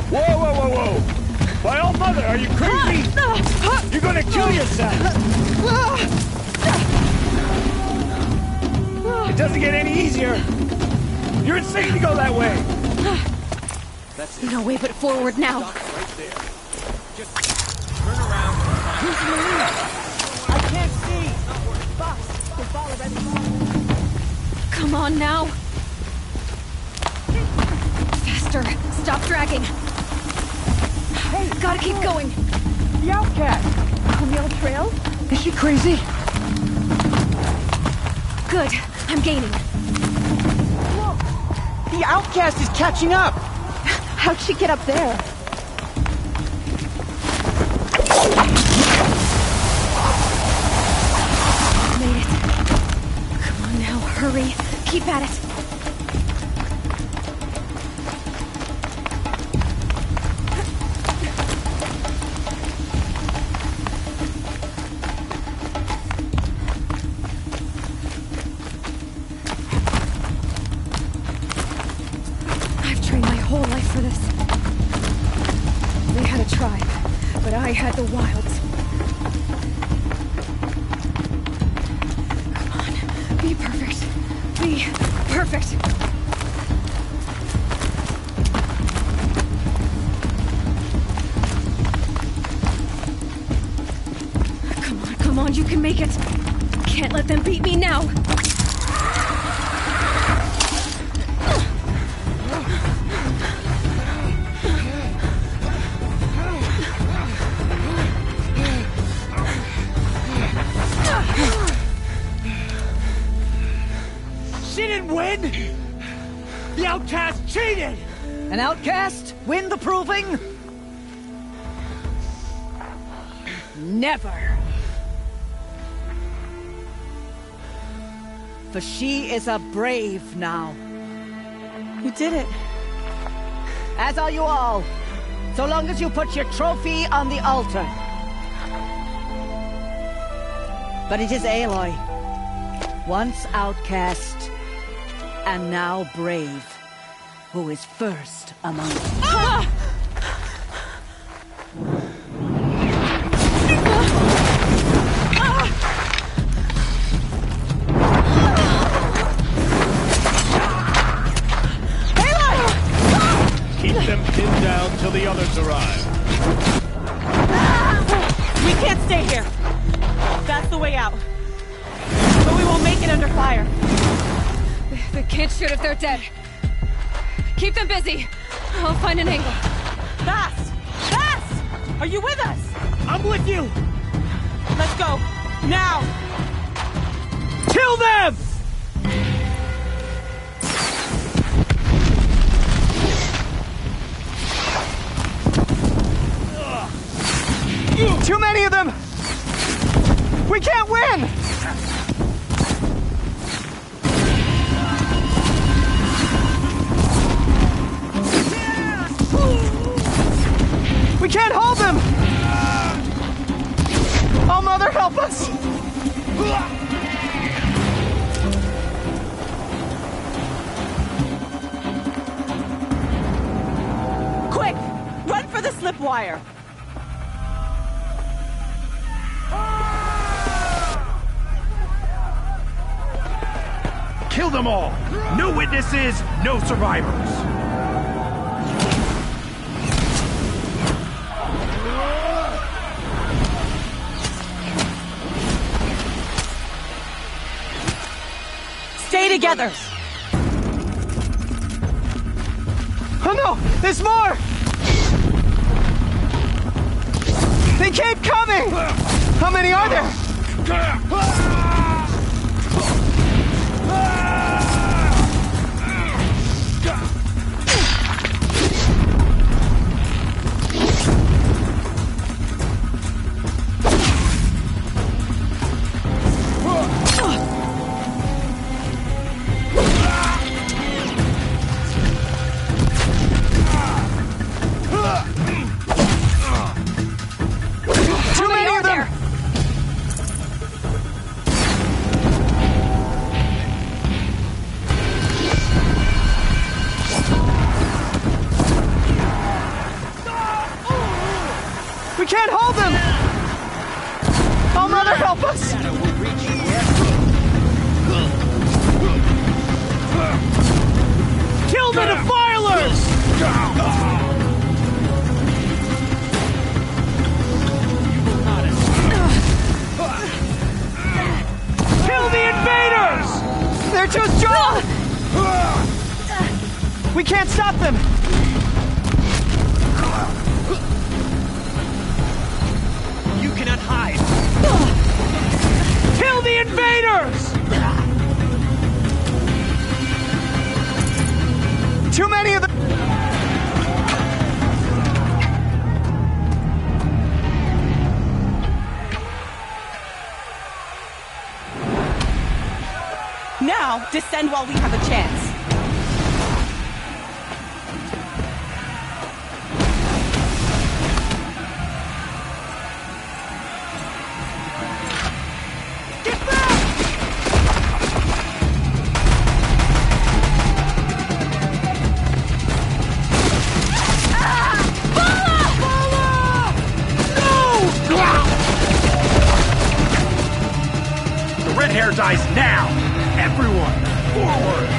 Whoa, whoa, whoa, whoa! By all mother, are you crazy? You're gonna kill yourself! It doesn't get any easier! You're insane to go that way! That's no way but forward now. Right there. Just turn around. Who's Maria? I can't see! Boss, the ball already. Come on now. Faster. Stop dragging. Hey, gotta keep going. The outcast! On the old trail? Is she crazy? Good. I'm gaining. Look! The outcast is catching up! How'd she get up there? Made it. Come on now, hurry. Keep at it. I had the wilds. Come on, be perfect. Be perfect. Come on, you can make it. Can't let them beat me now. The outcast cheated! An outcast win the proving? Never. For she is a brave now. You did it. As are you all. so long as you put your trophy on the altar. But it is Aloy, once outcast, and now brave, who is first among us. Keep them pinned down till the others arrive. We can't stay here. That's the way out. But we won't make it under fire. They can't shoot if they're dead. Keep them busy. I'll find an angle. Fast! Fast! Are you with us? I'm with you! Let's go. Now! Kill them! Too many of them! We can't win! We can't hold them! Oh, Mother, help us! Quick! Run for the slip wire! Kill them all! No witnesses, no survivors! Stay together! Oh no! There's more! They keep coming! How many are there? Too many of them! We can't hold them! Oh, Mother, help us! Kill the defilers! Kill the invaders! They're too strong! We can't stop them! You cannot hide! Kill the invaders! Too many of them! Now, descend while we have a chance. The red hair dies now! Everyone, forward!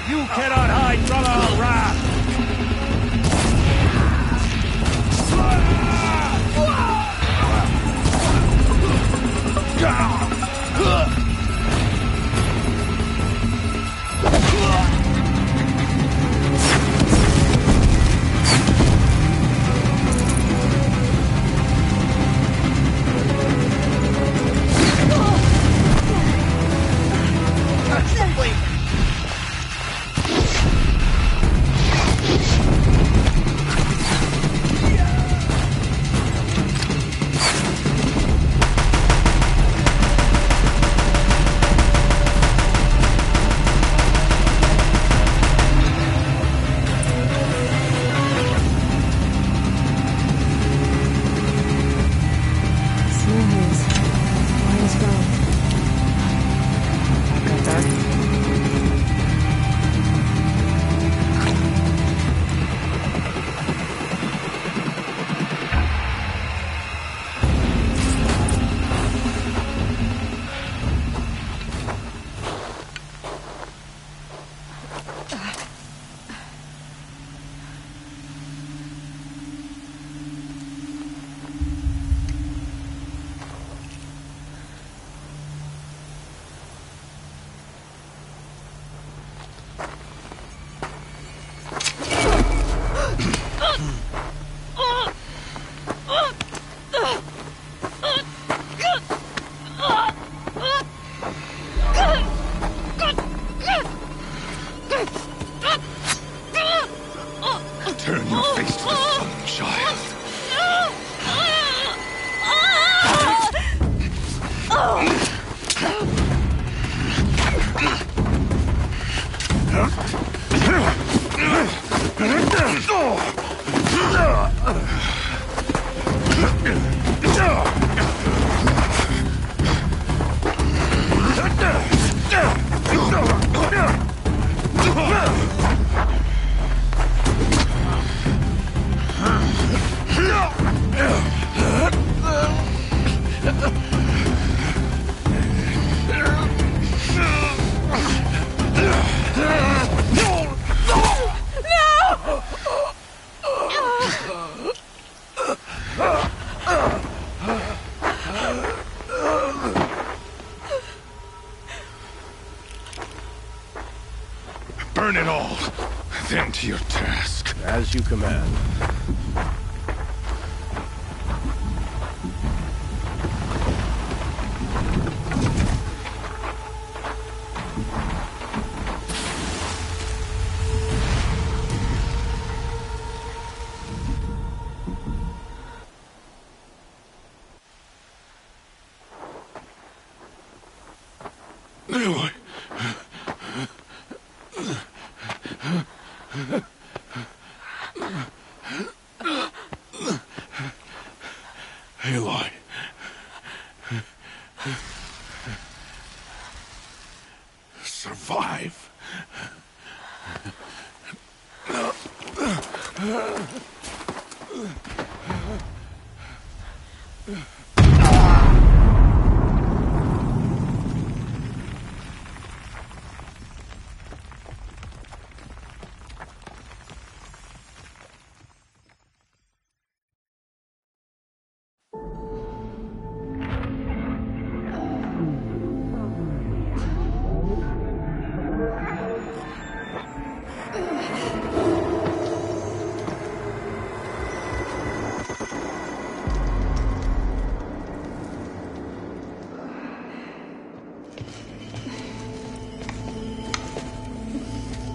You cannot hide from our wrath! Burn it all, then to your task. As you command. Aloy. Aloy. Survive.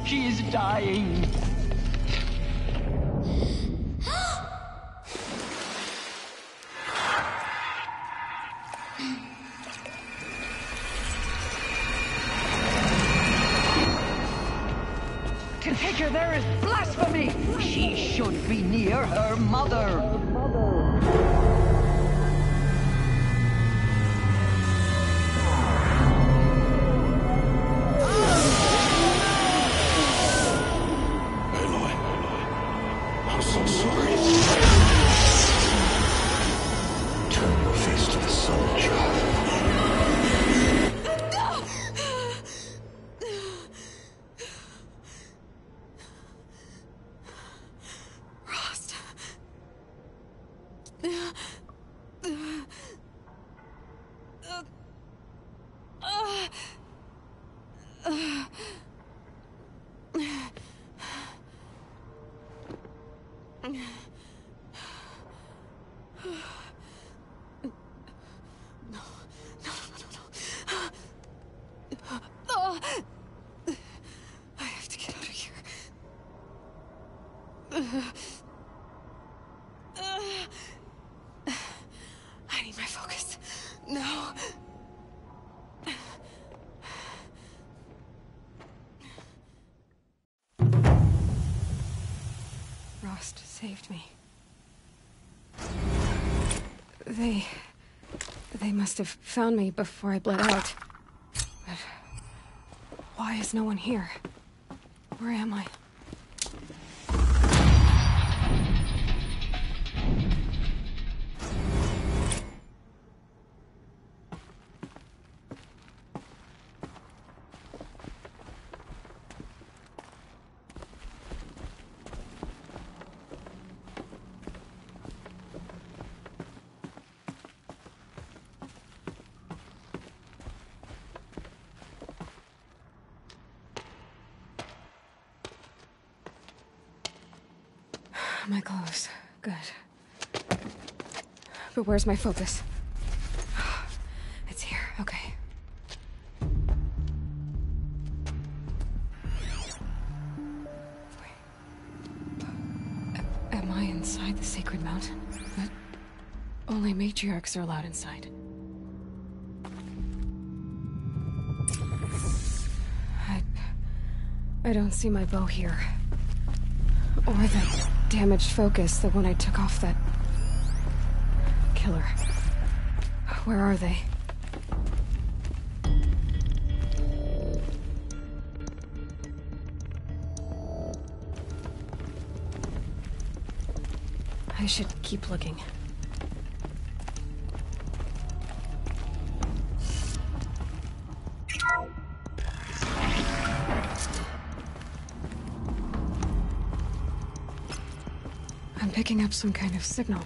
She is dying. To take her there is blasphemy. She should be near her mother. I'm so sorry. Turn your face to the sun, child. Rost. I have to get out of here. I need my focus. No. Rost saved me. They must have found me before I bled out. But why is no one here? Where am I? My clothes. Good. But where's my focus? It's here. Okay. Am I inside the sacred mountain? But only matriarchs are allowed inside. I don't see my bow here. Or the damaged focus, the one I took off that... killer. Where are they? I should keep looking. I'm picking up some kind of signal.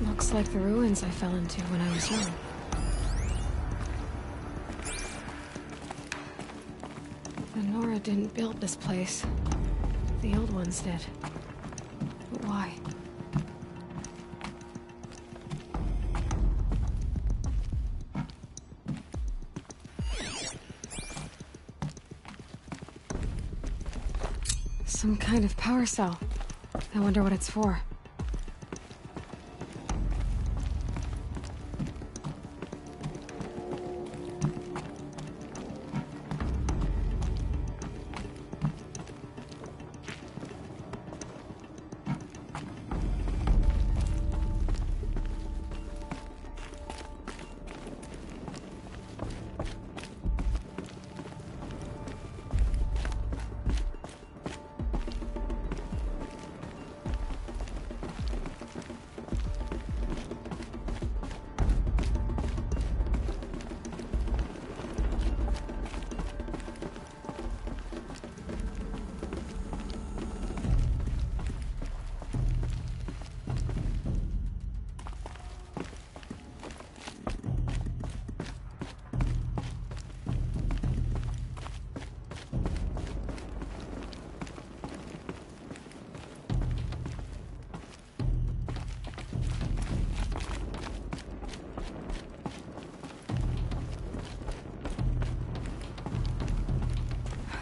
Looks like the ruins I fell into when I was young. The Nora didn't build this place. The old ones did. But why? Some kind of power cell. I wonder what it's for.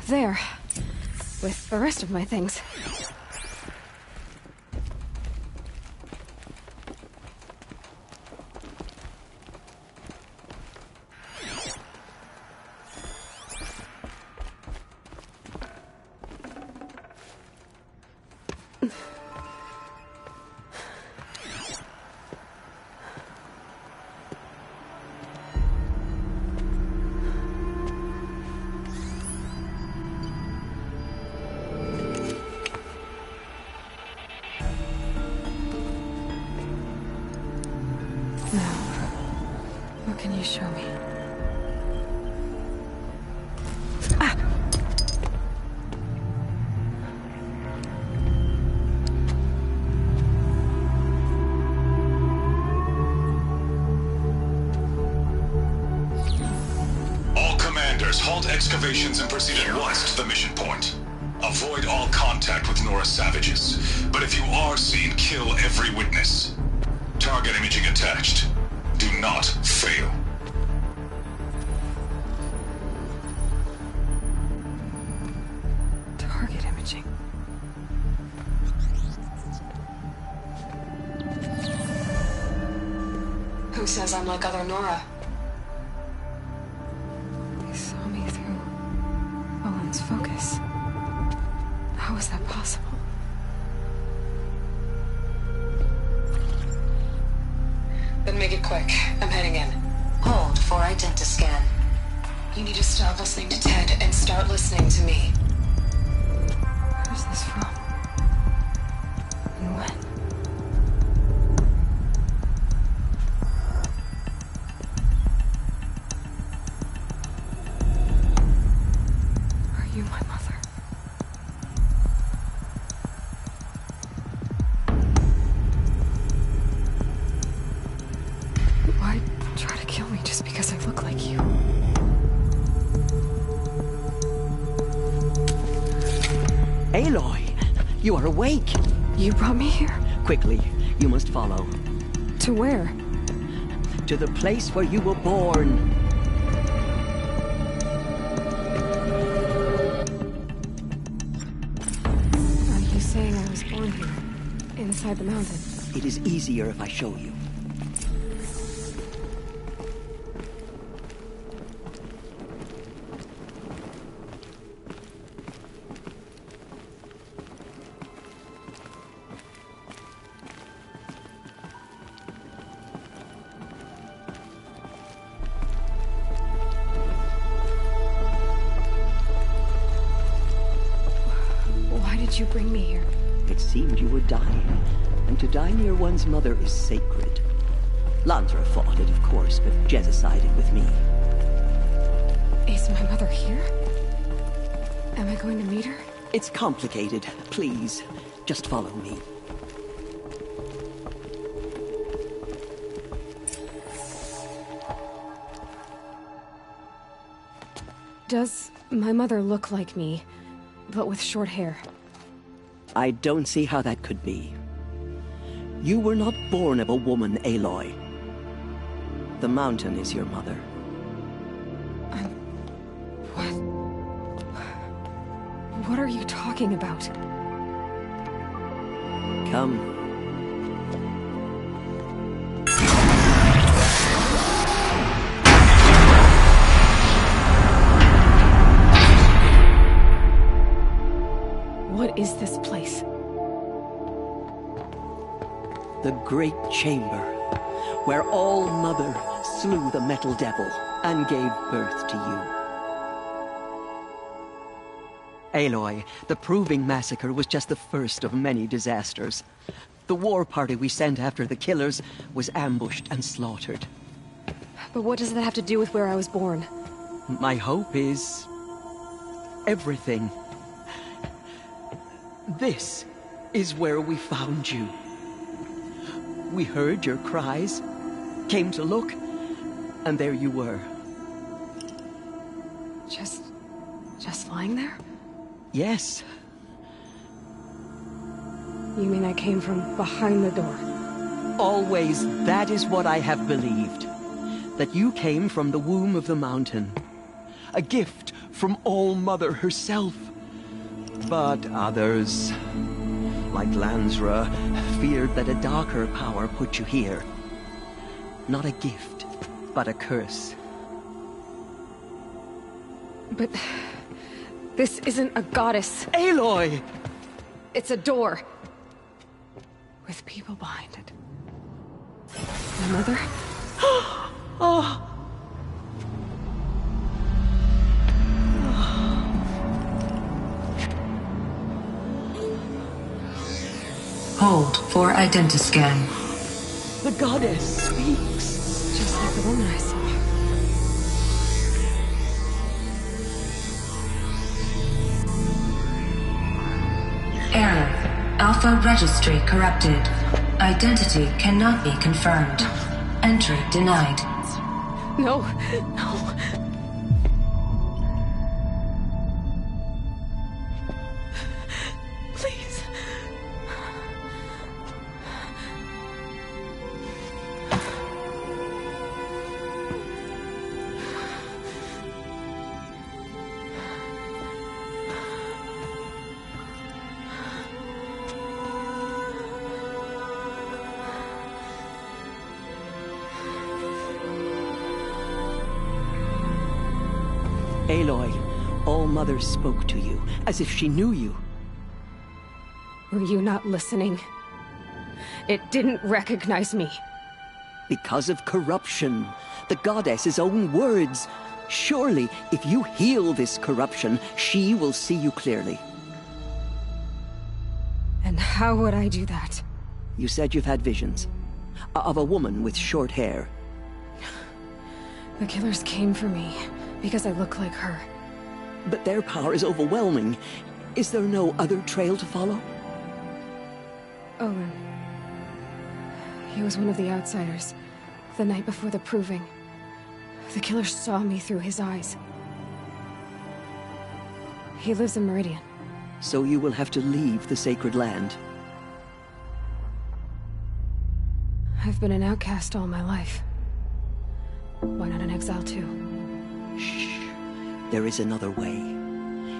There. With the rest of my things. What can you show me? Ah! All commanders, halt excavations and proceed at once to the mission point. Avoid all contact with Nora savages, but if you are seen, kill every witness. Target imaging attached. Do not fail. Target imaging. Who says I'm like other Nora? They saw me through Owen's focus. How is that possible? Then make it quick. I'm heading in. Hold for identiscan. You need to stop listening to Ted and start listening to me. Where's this from? And when? Are you my mother? Why try to kill me just because I look like you? Aloy, you are awake. You brought me here? Quickly, you must follow. To where? To the place where you were born. Are you saying I was born here, inside the mountain. It is easier if I show you. Why did you bring me here? It seemed you were dying, and to die near one's mother is sacred. Lansra fought it, of course, but Jezza sided with me. Is my mother here? Am I going to meet her? It's complicated. Please, just follow me. Does my mother look like me, but with short hair? I don't see how that could be. You were not born of a woman, Aloy. The mountain is your mother. What are you talking about? Come. What is this place? The Great Chamber, where All Mother slew the Metal Devil and gave birth to you. Aloy, the Proving Massacre was just the first of many disasters. The war party we sent after the killers was ambushed and slaughtered. But what does that have to do with where I was born? My hope is... everything. This is where we found you. We heard your cries, came to look, and there you were. Just lying there? Yes. You mean I came from behind the door? Always, that is what I have believed. That you came from the womb of the mountain. A gift from All Mother herself. But others, like Lansra, feared that a darker power put you here. Not a gift, but a curse. But... this isn't a goddess. Aloy! It's a door. With people behind it. My mother? Oh! Hold for identiscan. The goddess speaks. Just like the woman I saw. Error. Alpha registry corrupted. Identity cannot be confirmed. Entry denied. No, no. Please. Aloy, All Mother spoke to you, as if she knew you. Were you not listening? It didn't recognize me. Because of corruption. The goddess's own words. Surely, if you heal this corruption, she will see you clearly. And how would I do that? You said you've had visions. Of a woman with short hair. The killers came for me, because I look like her. But their power is overwhelming. Is there no other trail to follow? Owen. He was one of the outsiders, the night before the Proving. The killer saw me through his eyes. He lives in Meridian. So you will have to leave the sacred land. I've been an outcast all my life. Why not an exile too? Shh. There is another way.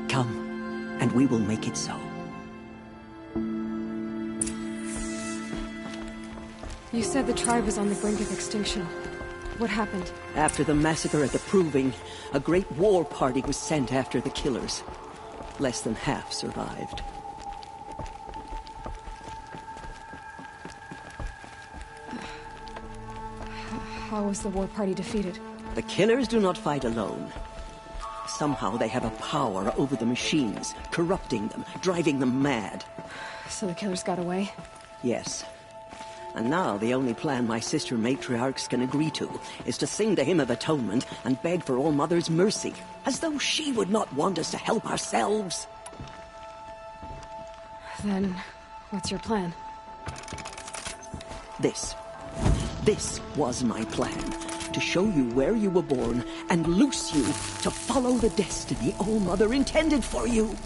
Come, and we will make it so. You said the tribe was on the brink of extinction. What happened? After the massacre at the Proving, a great war party was sent after the killers. Less than half survived. How was the war party defeated? The killers do not fight alone. Somehow they have a power over the machines, corrupting them, driving them mad. So the killers got away? Yes. And now the only plan my sister matriarchs can agree to is to sing the Hymn of Atonement and beg for All Mother's mercy, as though she would not want us to help ourselves. Then, what's your plan? This was my plan. To show you where you were born and loose you to follow the destiny All Mother intended for you.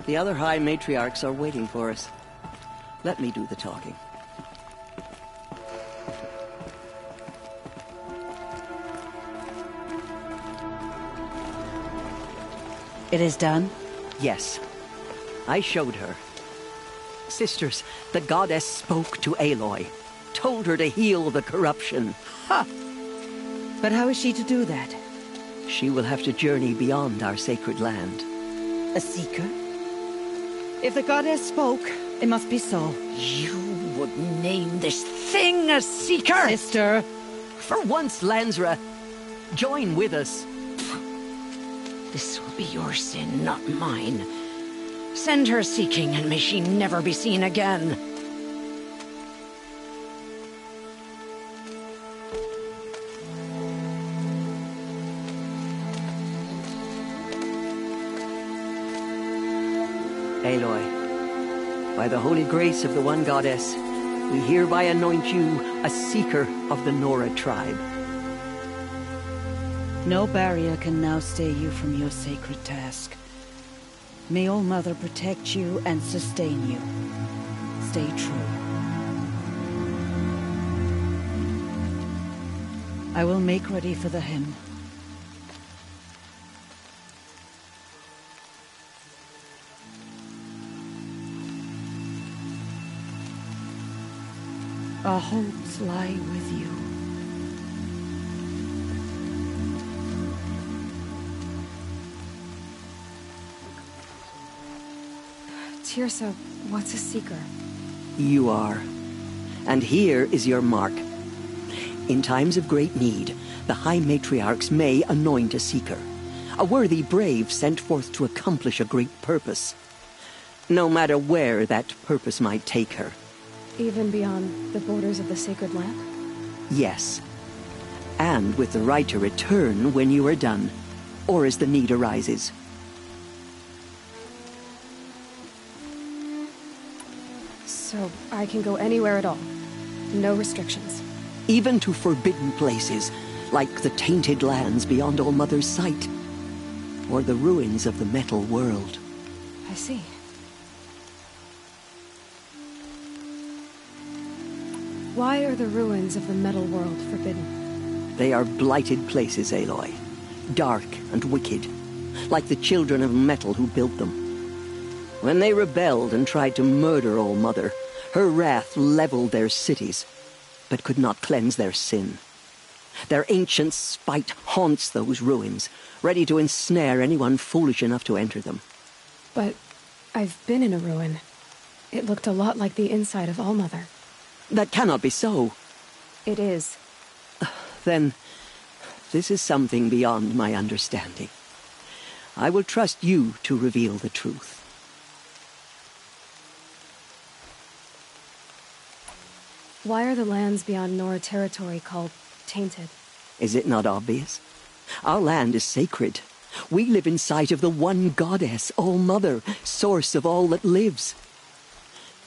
The other High Matriarchs are waiting for us. Let me do the talking. It is done? Yes. I showed her. Sisters, the goddess spoke to Aloy. Told her to heal the corruption. Ha! But how is she to do that? She will have to journey beyond our sacred land. A seeker? If the goddess spoke, it must be so. You would name this thing a seeker? Sister! For once, Lansra, join with us. This will be your sin, not mine. Send her seeking, and may she never be seen again. Aloy, by the holy grace of the One Goddess, we hereby anoint you a seeker of the Nora tribe. No barrier can now stay you from your sacred task. May All Mother protect you and sustain you. Stay true. I will make ready for the hymn. Our hopes lie with you. Teersa, what's a seeker? You are. And here is your mark. In times of great need, the High Matriarchs may anoint a seeker. A worthy brave sent forth to accomplish a great purpose. No matter where that purpose might take her. Even beyond the borders of the sacred land? Yes. And with the right to return when you are done, or as the need arises. So I can go anywhere at all? No restrictions? Even to forbidden places, like the tainted lands beyond All Mother's sight. Or the ruins of the metal world. I see. Why are the ruins of the metal world forbidden? They are blighted places, Aloy. Dark and wicked. Like the children of metal who built them. When they rebelled and tried to murder All Mother, her wrath leveled their cities, but could not cleanse their sin. Their ancient spite haunts those ruins, ready to ensnare anyone foolish enough to enter them. But I've been in a ruin. It looked a lot like the inside of All Mother. That cannot be so. It is. Then, this is something beyond my understanding. I will trust you to reveal the truth. Why are the lands beyond Nora territory called tainted? Is it not obvious? Our land is sacred. We live in sight of the one goddess, All Mother, source of all that lives.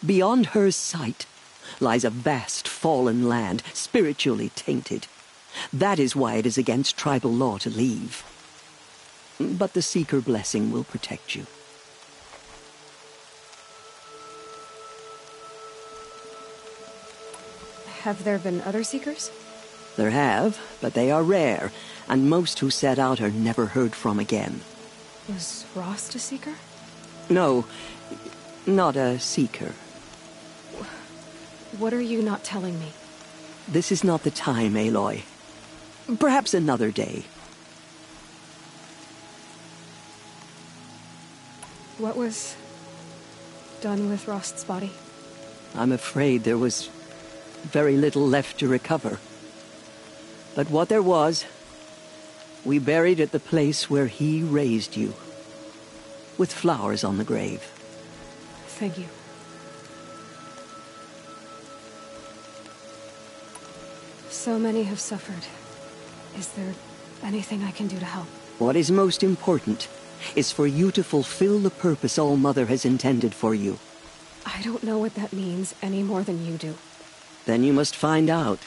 Beyond her sight lies a vast fallen land, spiritually tainted. That is why it is against tribal law to leave. But the Seeker blessing will protect you. Have there been other Seekers? There have, but they are rare, and most who set out are never heard from again. Was Rost a Seeker? No, not a seeker. What are you not telling me? This is not the time, Aloy. Perhaps another day. What was done with Rost's body? I'm afraid there was very little left to recover. But what there was, we buried at the place where he raised you, with flowers on the grave. Thank you. So many have suffered. Is there anything I can do to help? What is most important is for you to fulfill the purpose All-Mother has intended for you. I don't know what that means any more than you do. Then you must find out.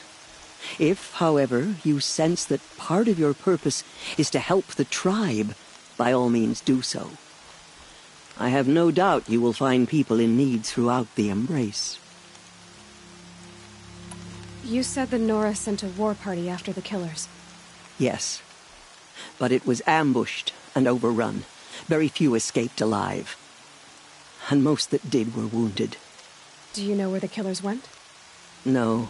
If, however, you sense that part of your purpose is to help the tribe, by all means do so. I have no doubt you will find people in need throughout the Embrace. You said the Nora sent a war party after the killers. Yes. But it was ambushed and overrun. Very few escaped alive. And most that did were wounded. Do you know where the killers went? No.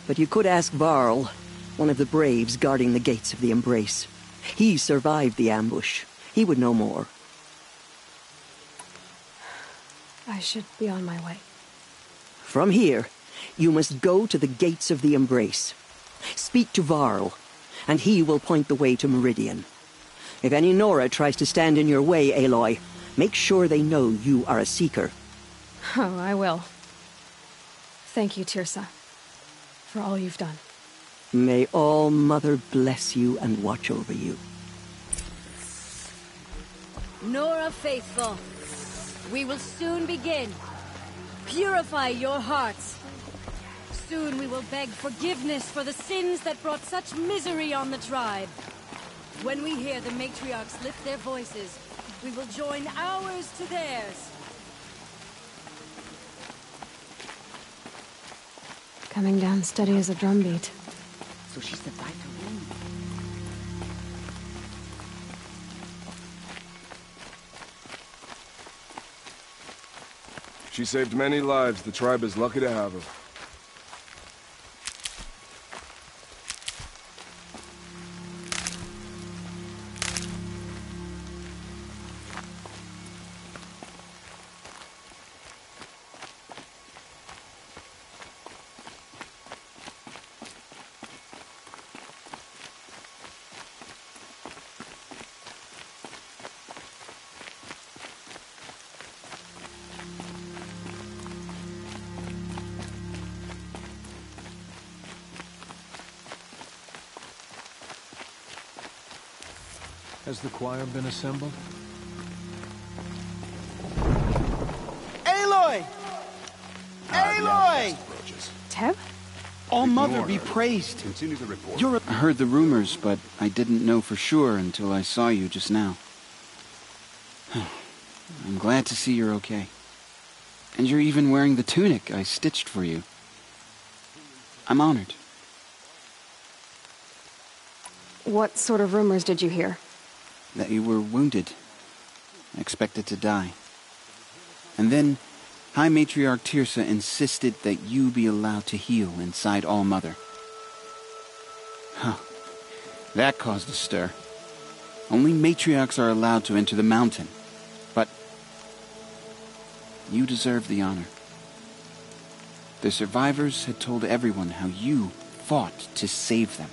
But you could ask Varl, one of the braves guarding the gates of the Embrace. He survived the ambush. He would know more. I should be on my way. From here, you must go to the gates of the Embrace. Speak to Varl, and he will point the way to Meridian. If any Nora tries to stand in your way, Aloy, make sure they know you are a Seeker. Oh, I will. Thank you, Teersa, for all you've done. May All-Mother bless you and watch over you. Nora Faithful, we will soon begin. Purify your hearts. Soon we will beg forgiveness for the sins that brought such misery on the tribe. When we hear the matriarchs lift their voices, we will join ours to theirs. Coming down steady as a drumbeat. So she survived her wound. She saved many lives. The tribe is lucky to have her. Has the choir been assembled? Aloy! Aloy! Teb? All-Mother be praised. Continue the report. I heard the rumors, but I didn't know for sure until I saw you just now. I'm glad to see you're okay. And you're even wearing the tunic I stitched for you. I'm honored. What sort of rumors did you hear? That you were wounded. Expected to die. And then, High Matriarch Teersa insisted that you be allowed to heal inside All-Mother. Huh. That caused a stir. Only matriarchs are allowed to enter the mountain. But you deserve the honor. The survivors had told everyone how you fought to save them.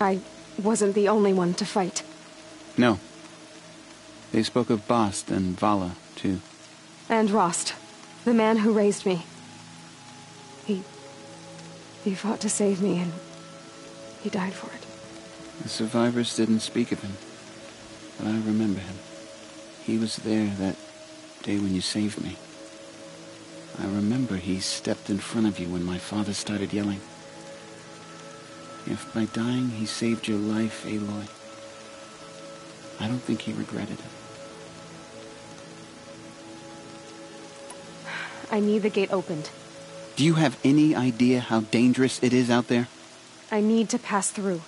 I wasn't the only one to fight. No. They spoke of Bast and Vala, too. And Rost, the man who raised me. He fought to save me, and he died for it. The survivors didn't speak of him, but I remember him. He was there that day when you saved me. I remember he stepped in front of you when my father started yelling. If by dying he saved your life, Aloy, I don't think he regretted it. I need the gate opened. Do you have any idea how dangerous it is out there? I need to pass through.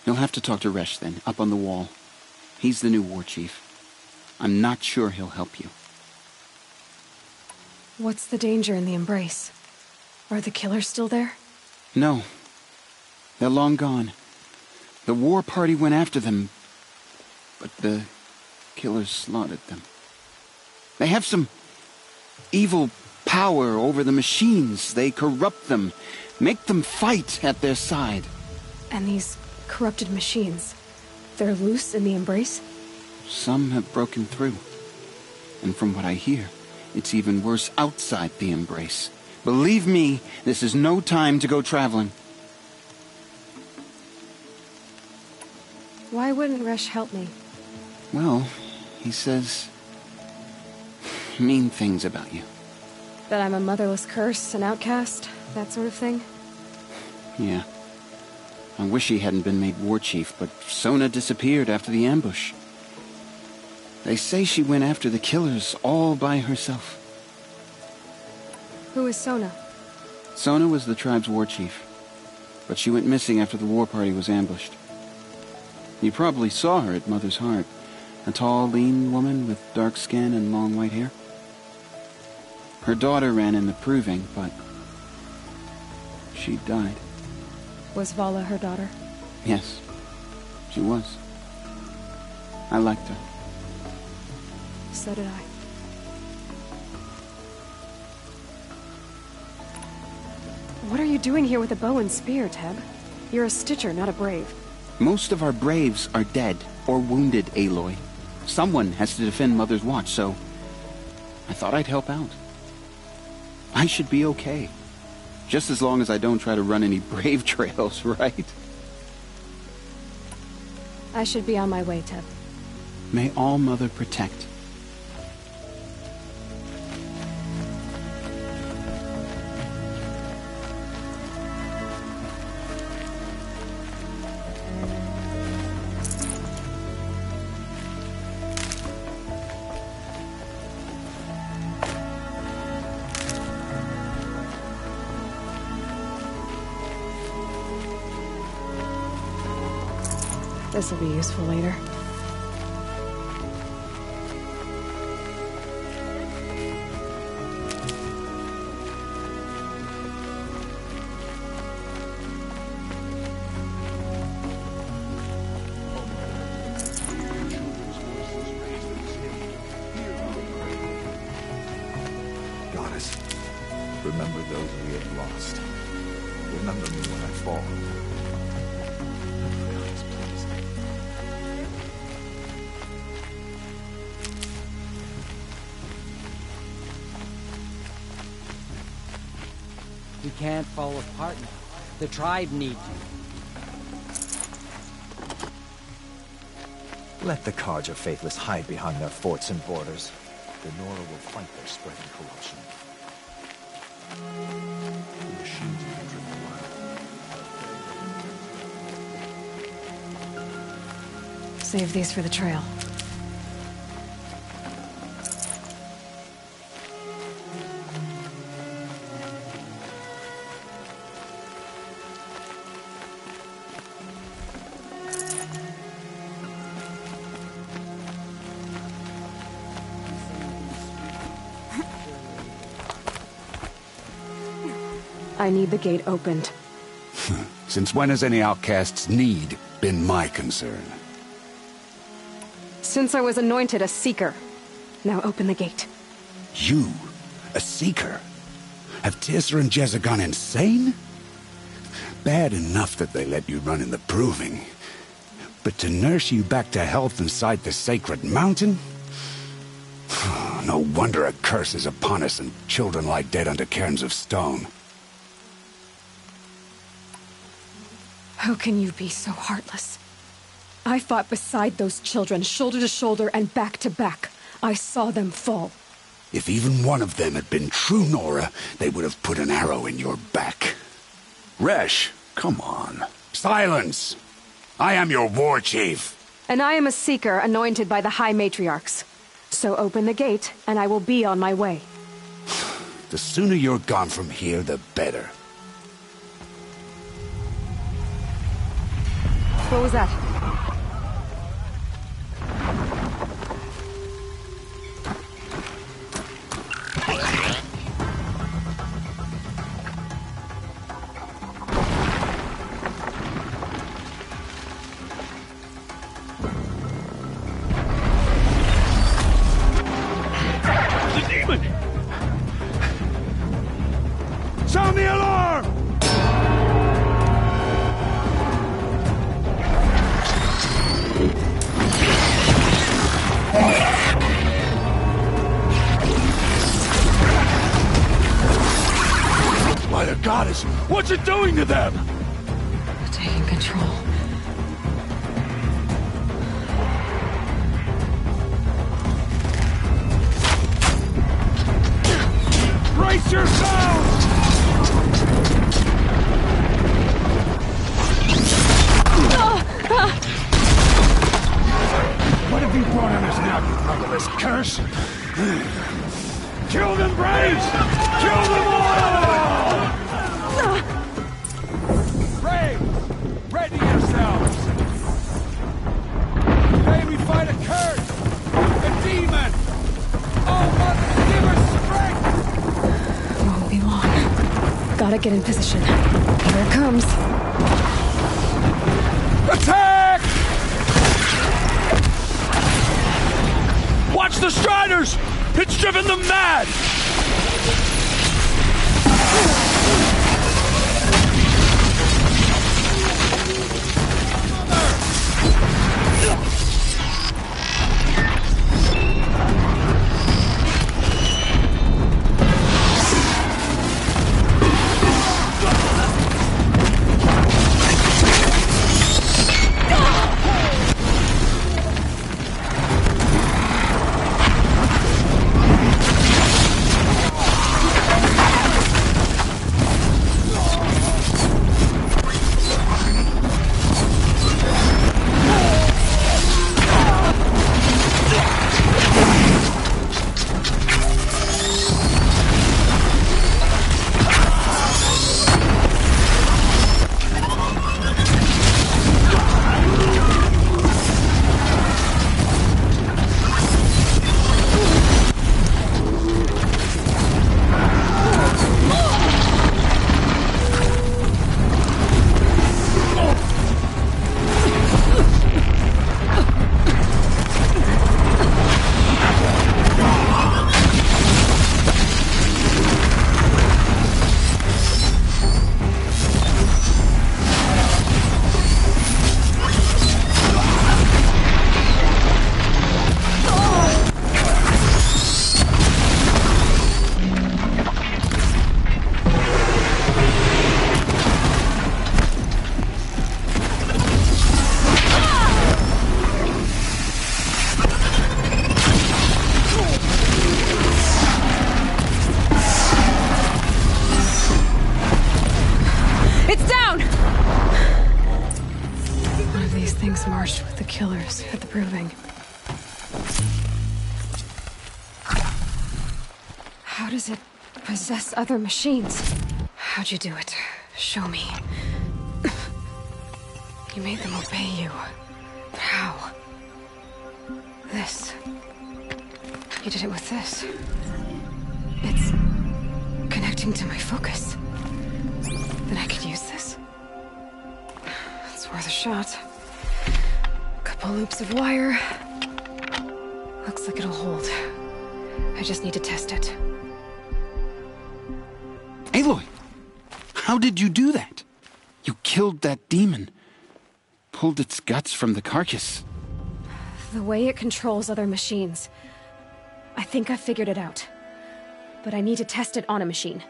You'll have to talk to Resh then, up on the wall. He's the new war chief. I'm not sure he'll help you. What's the danger in the Embrace? Are the killers still there? No. They're long gone. The war party went after them, but the killers slaughtered them. They have some evil power over the machines. They corrupt them, make them fight at their side. And these corrupted machines, they're loose in the Embrace? Some have broken through. And from what I hear, it's even worse outside the Embrace. Believe me, this is no time to go traveling. Why wouldn't Resh help me? Well, he says mean things about you. That I'm a motherless curse, an outcast, that sort of thing? Yeah. I wish he hadn't been made war chief, but Sona disappeared after the ambush. They say she went after the killers all by herself. Who is Sona? Sona was the tribe's war chief, but she went missing after the war party was ambushed. You probably saw her at Mother's Heart. A tall, lean woman with dark skin and long white hair. Her daughter ran in the proving, but she died. Was Vala her daughter? Yes, she was. I liked her. So did I. What are you doing here with a bow and spear, Teb? You're a Stitcher, not a Brave. Most of our Braves are dead or wounded, Aloy. Someone has to defend Mother's Watch, so I thought I'd help out. I should be okay. Just as long as I don't try to run any Brave trails, right? I should be on my way, Teb. May All Mother protect. This will be useful later. Goddess, remember those we have lost. Remember me when I fall. We can't fall apart now. The tribe needs you. Let the Carja Faithless hide behind their forts and borders. The Nora will fight their spreading corruption. The machines will drift wild. Save these for the trail. I need the gate opened. Since when has any outcast's need been my concern? Since I was anointed a Seeker. Now open the gate. You? A Seeker? Have Teersa and Jezza gone insane? Bad enough that they let you run in the Proving. But to nurse you back to health inside the Sacred Mountain? No wonder a curse is upon us and children lie dead under cairns of stone. How can you be so heartless? I fought beside those children, shoulder to shoulder and back to back. I saw them fall. If even one of them had been true Nora, they would have put an arrow in your back. Resh, come on. Silence! I am your war chief. And I am a Seeker anointed by the High Matriarchs. So open the gate, and I will be on my way. The sooner you're gone from here, the better. What was that? What's it doing to them? Taking control. Brace yourselves! What have you brought on us now, you motherless curse? Kill them, Braves! Kill them all! Braves, ready yourselves! Today we fight a curse! A demon! Oh, Mother, give us strength! Won't be long. Gotta get in position. Here it comes. Attack! Watch the Striders! It's driven them mad! Marched with the killers at the Proving. How does it possess other machines? How'd you do it? Show me. You made them obey you. But how? This. You did it with this. It's connecting to my focus. Then I could use this. It's worth a shot. Couple loops of wire. Looks like it'll hold. I just need to test it. Aloy! How did you do that? You killed that demon. Pulled its guts from the carcass. The way it controls other machines. I think I figured it out. But I need to test it on a machine.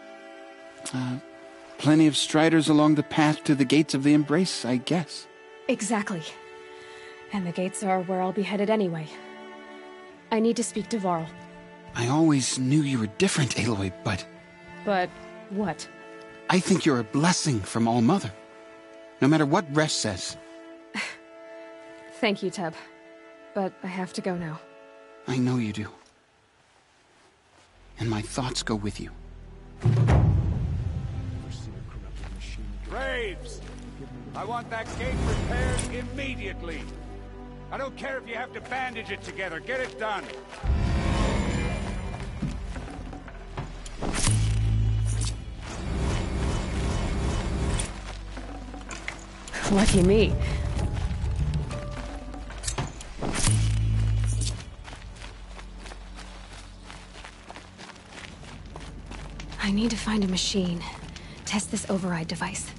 Plenty of Striders along the path to the gates of the Embrace, I guess. Exactly. And the gates are where I'll be headed anyway. I need to speak to Varl. I always knew you were different, Aloy, but... But what? I think you're a blessing from All-Mother. No matter what Resh says. Thank you, Teb. But I have to go now. I know you do. And my thoughts go with you. Graves! I want that gate repaired immediately. I don't care if you have to bandage it together. Get it done. Lucky me. I need to find a machine. Test this override device.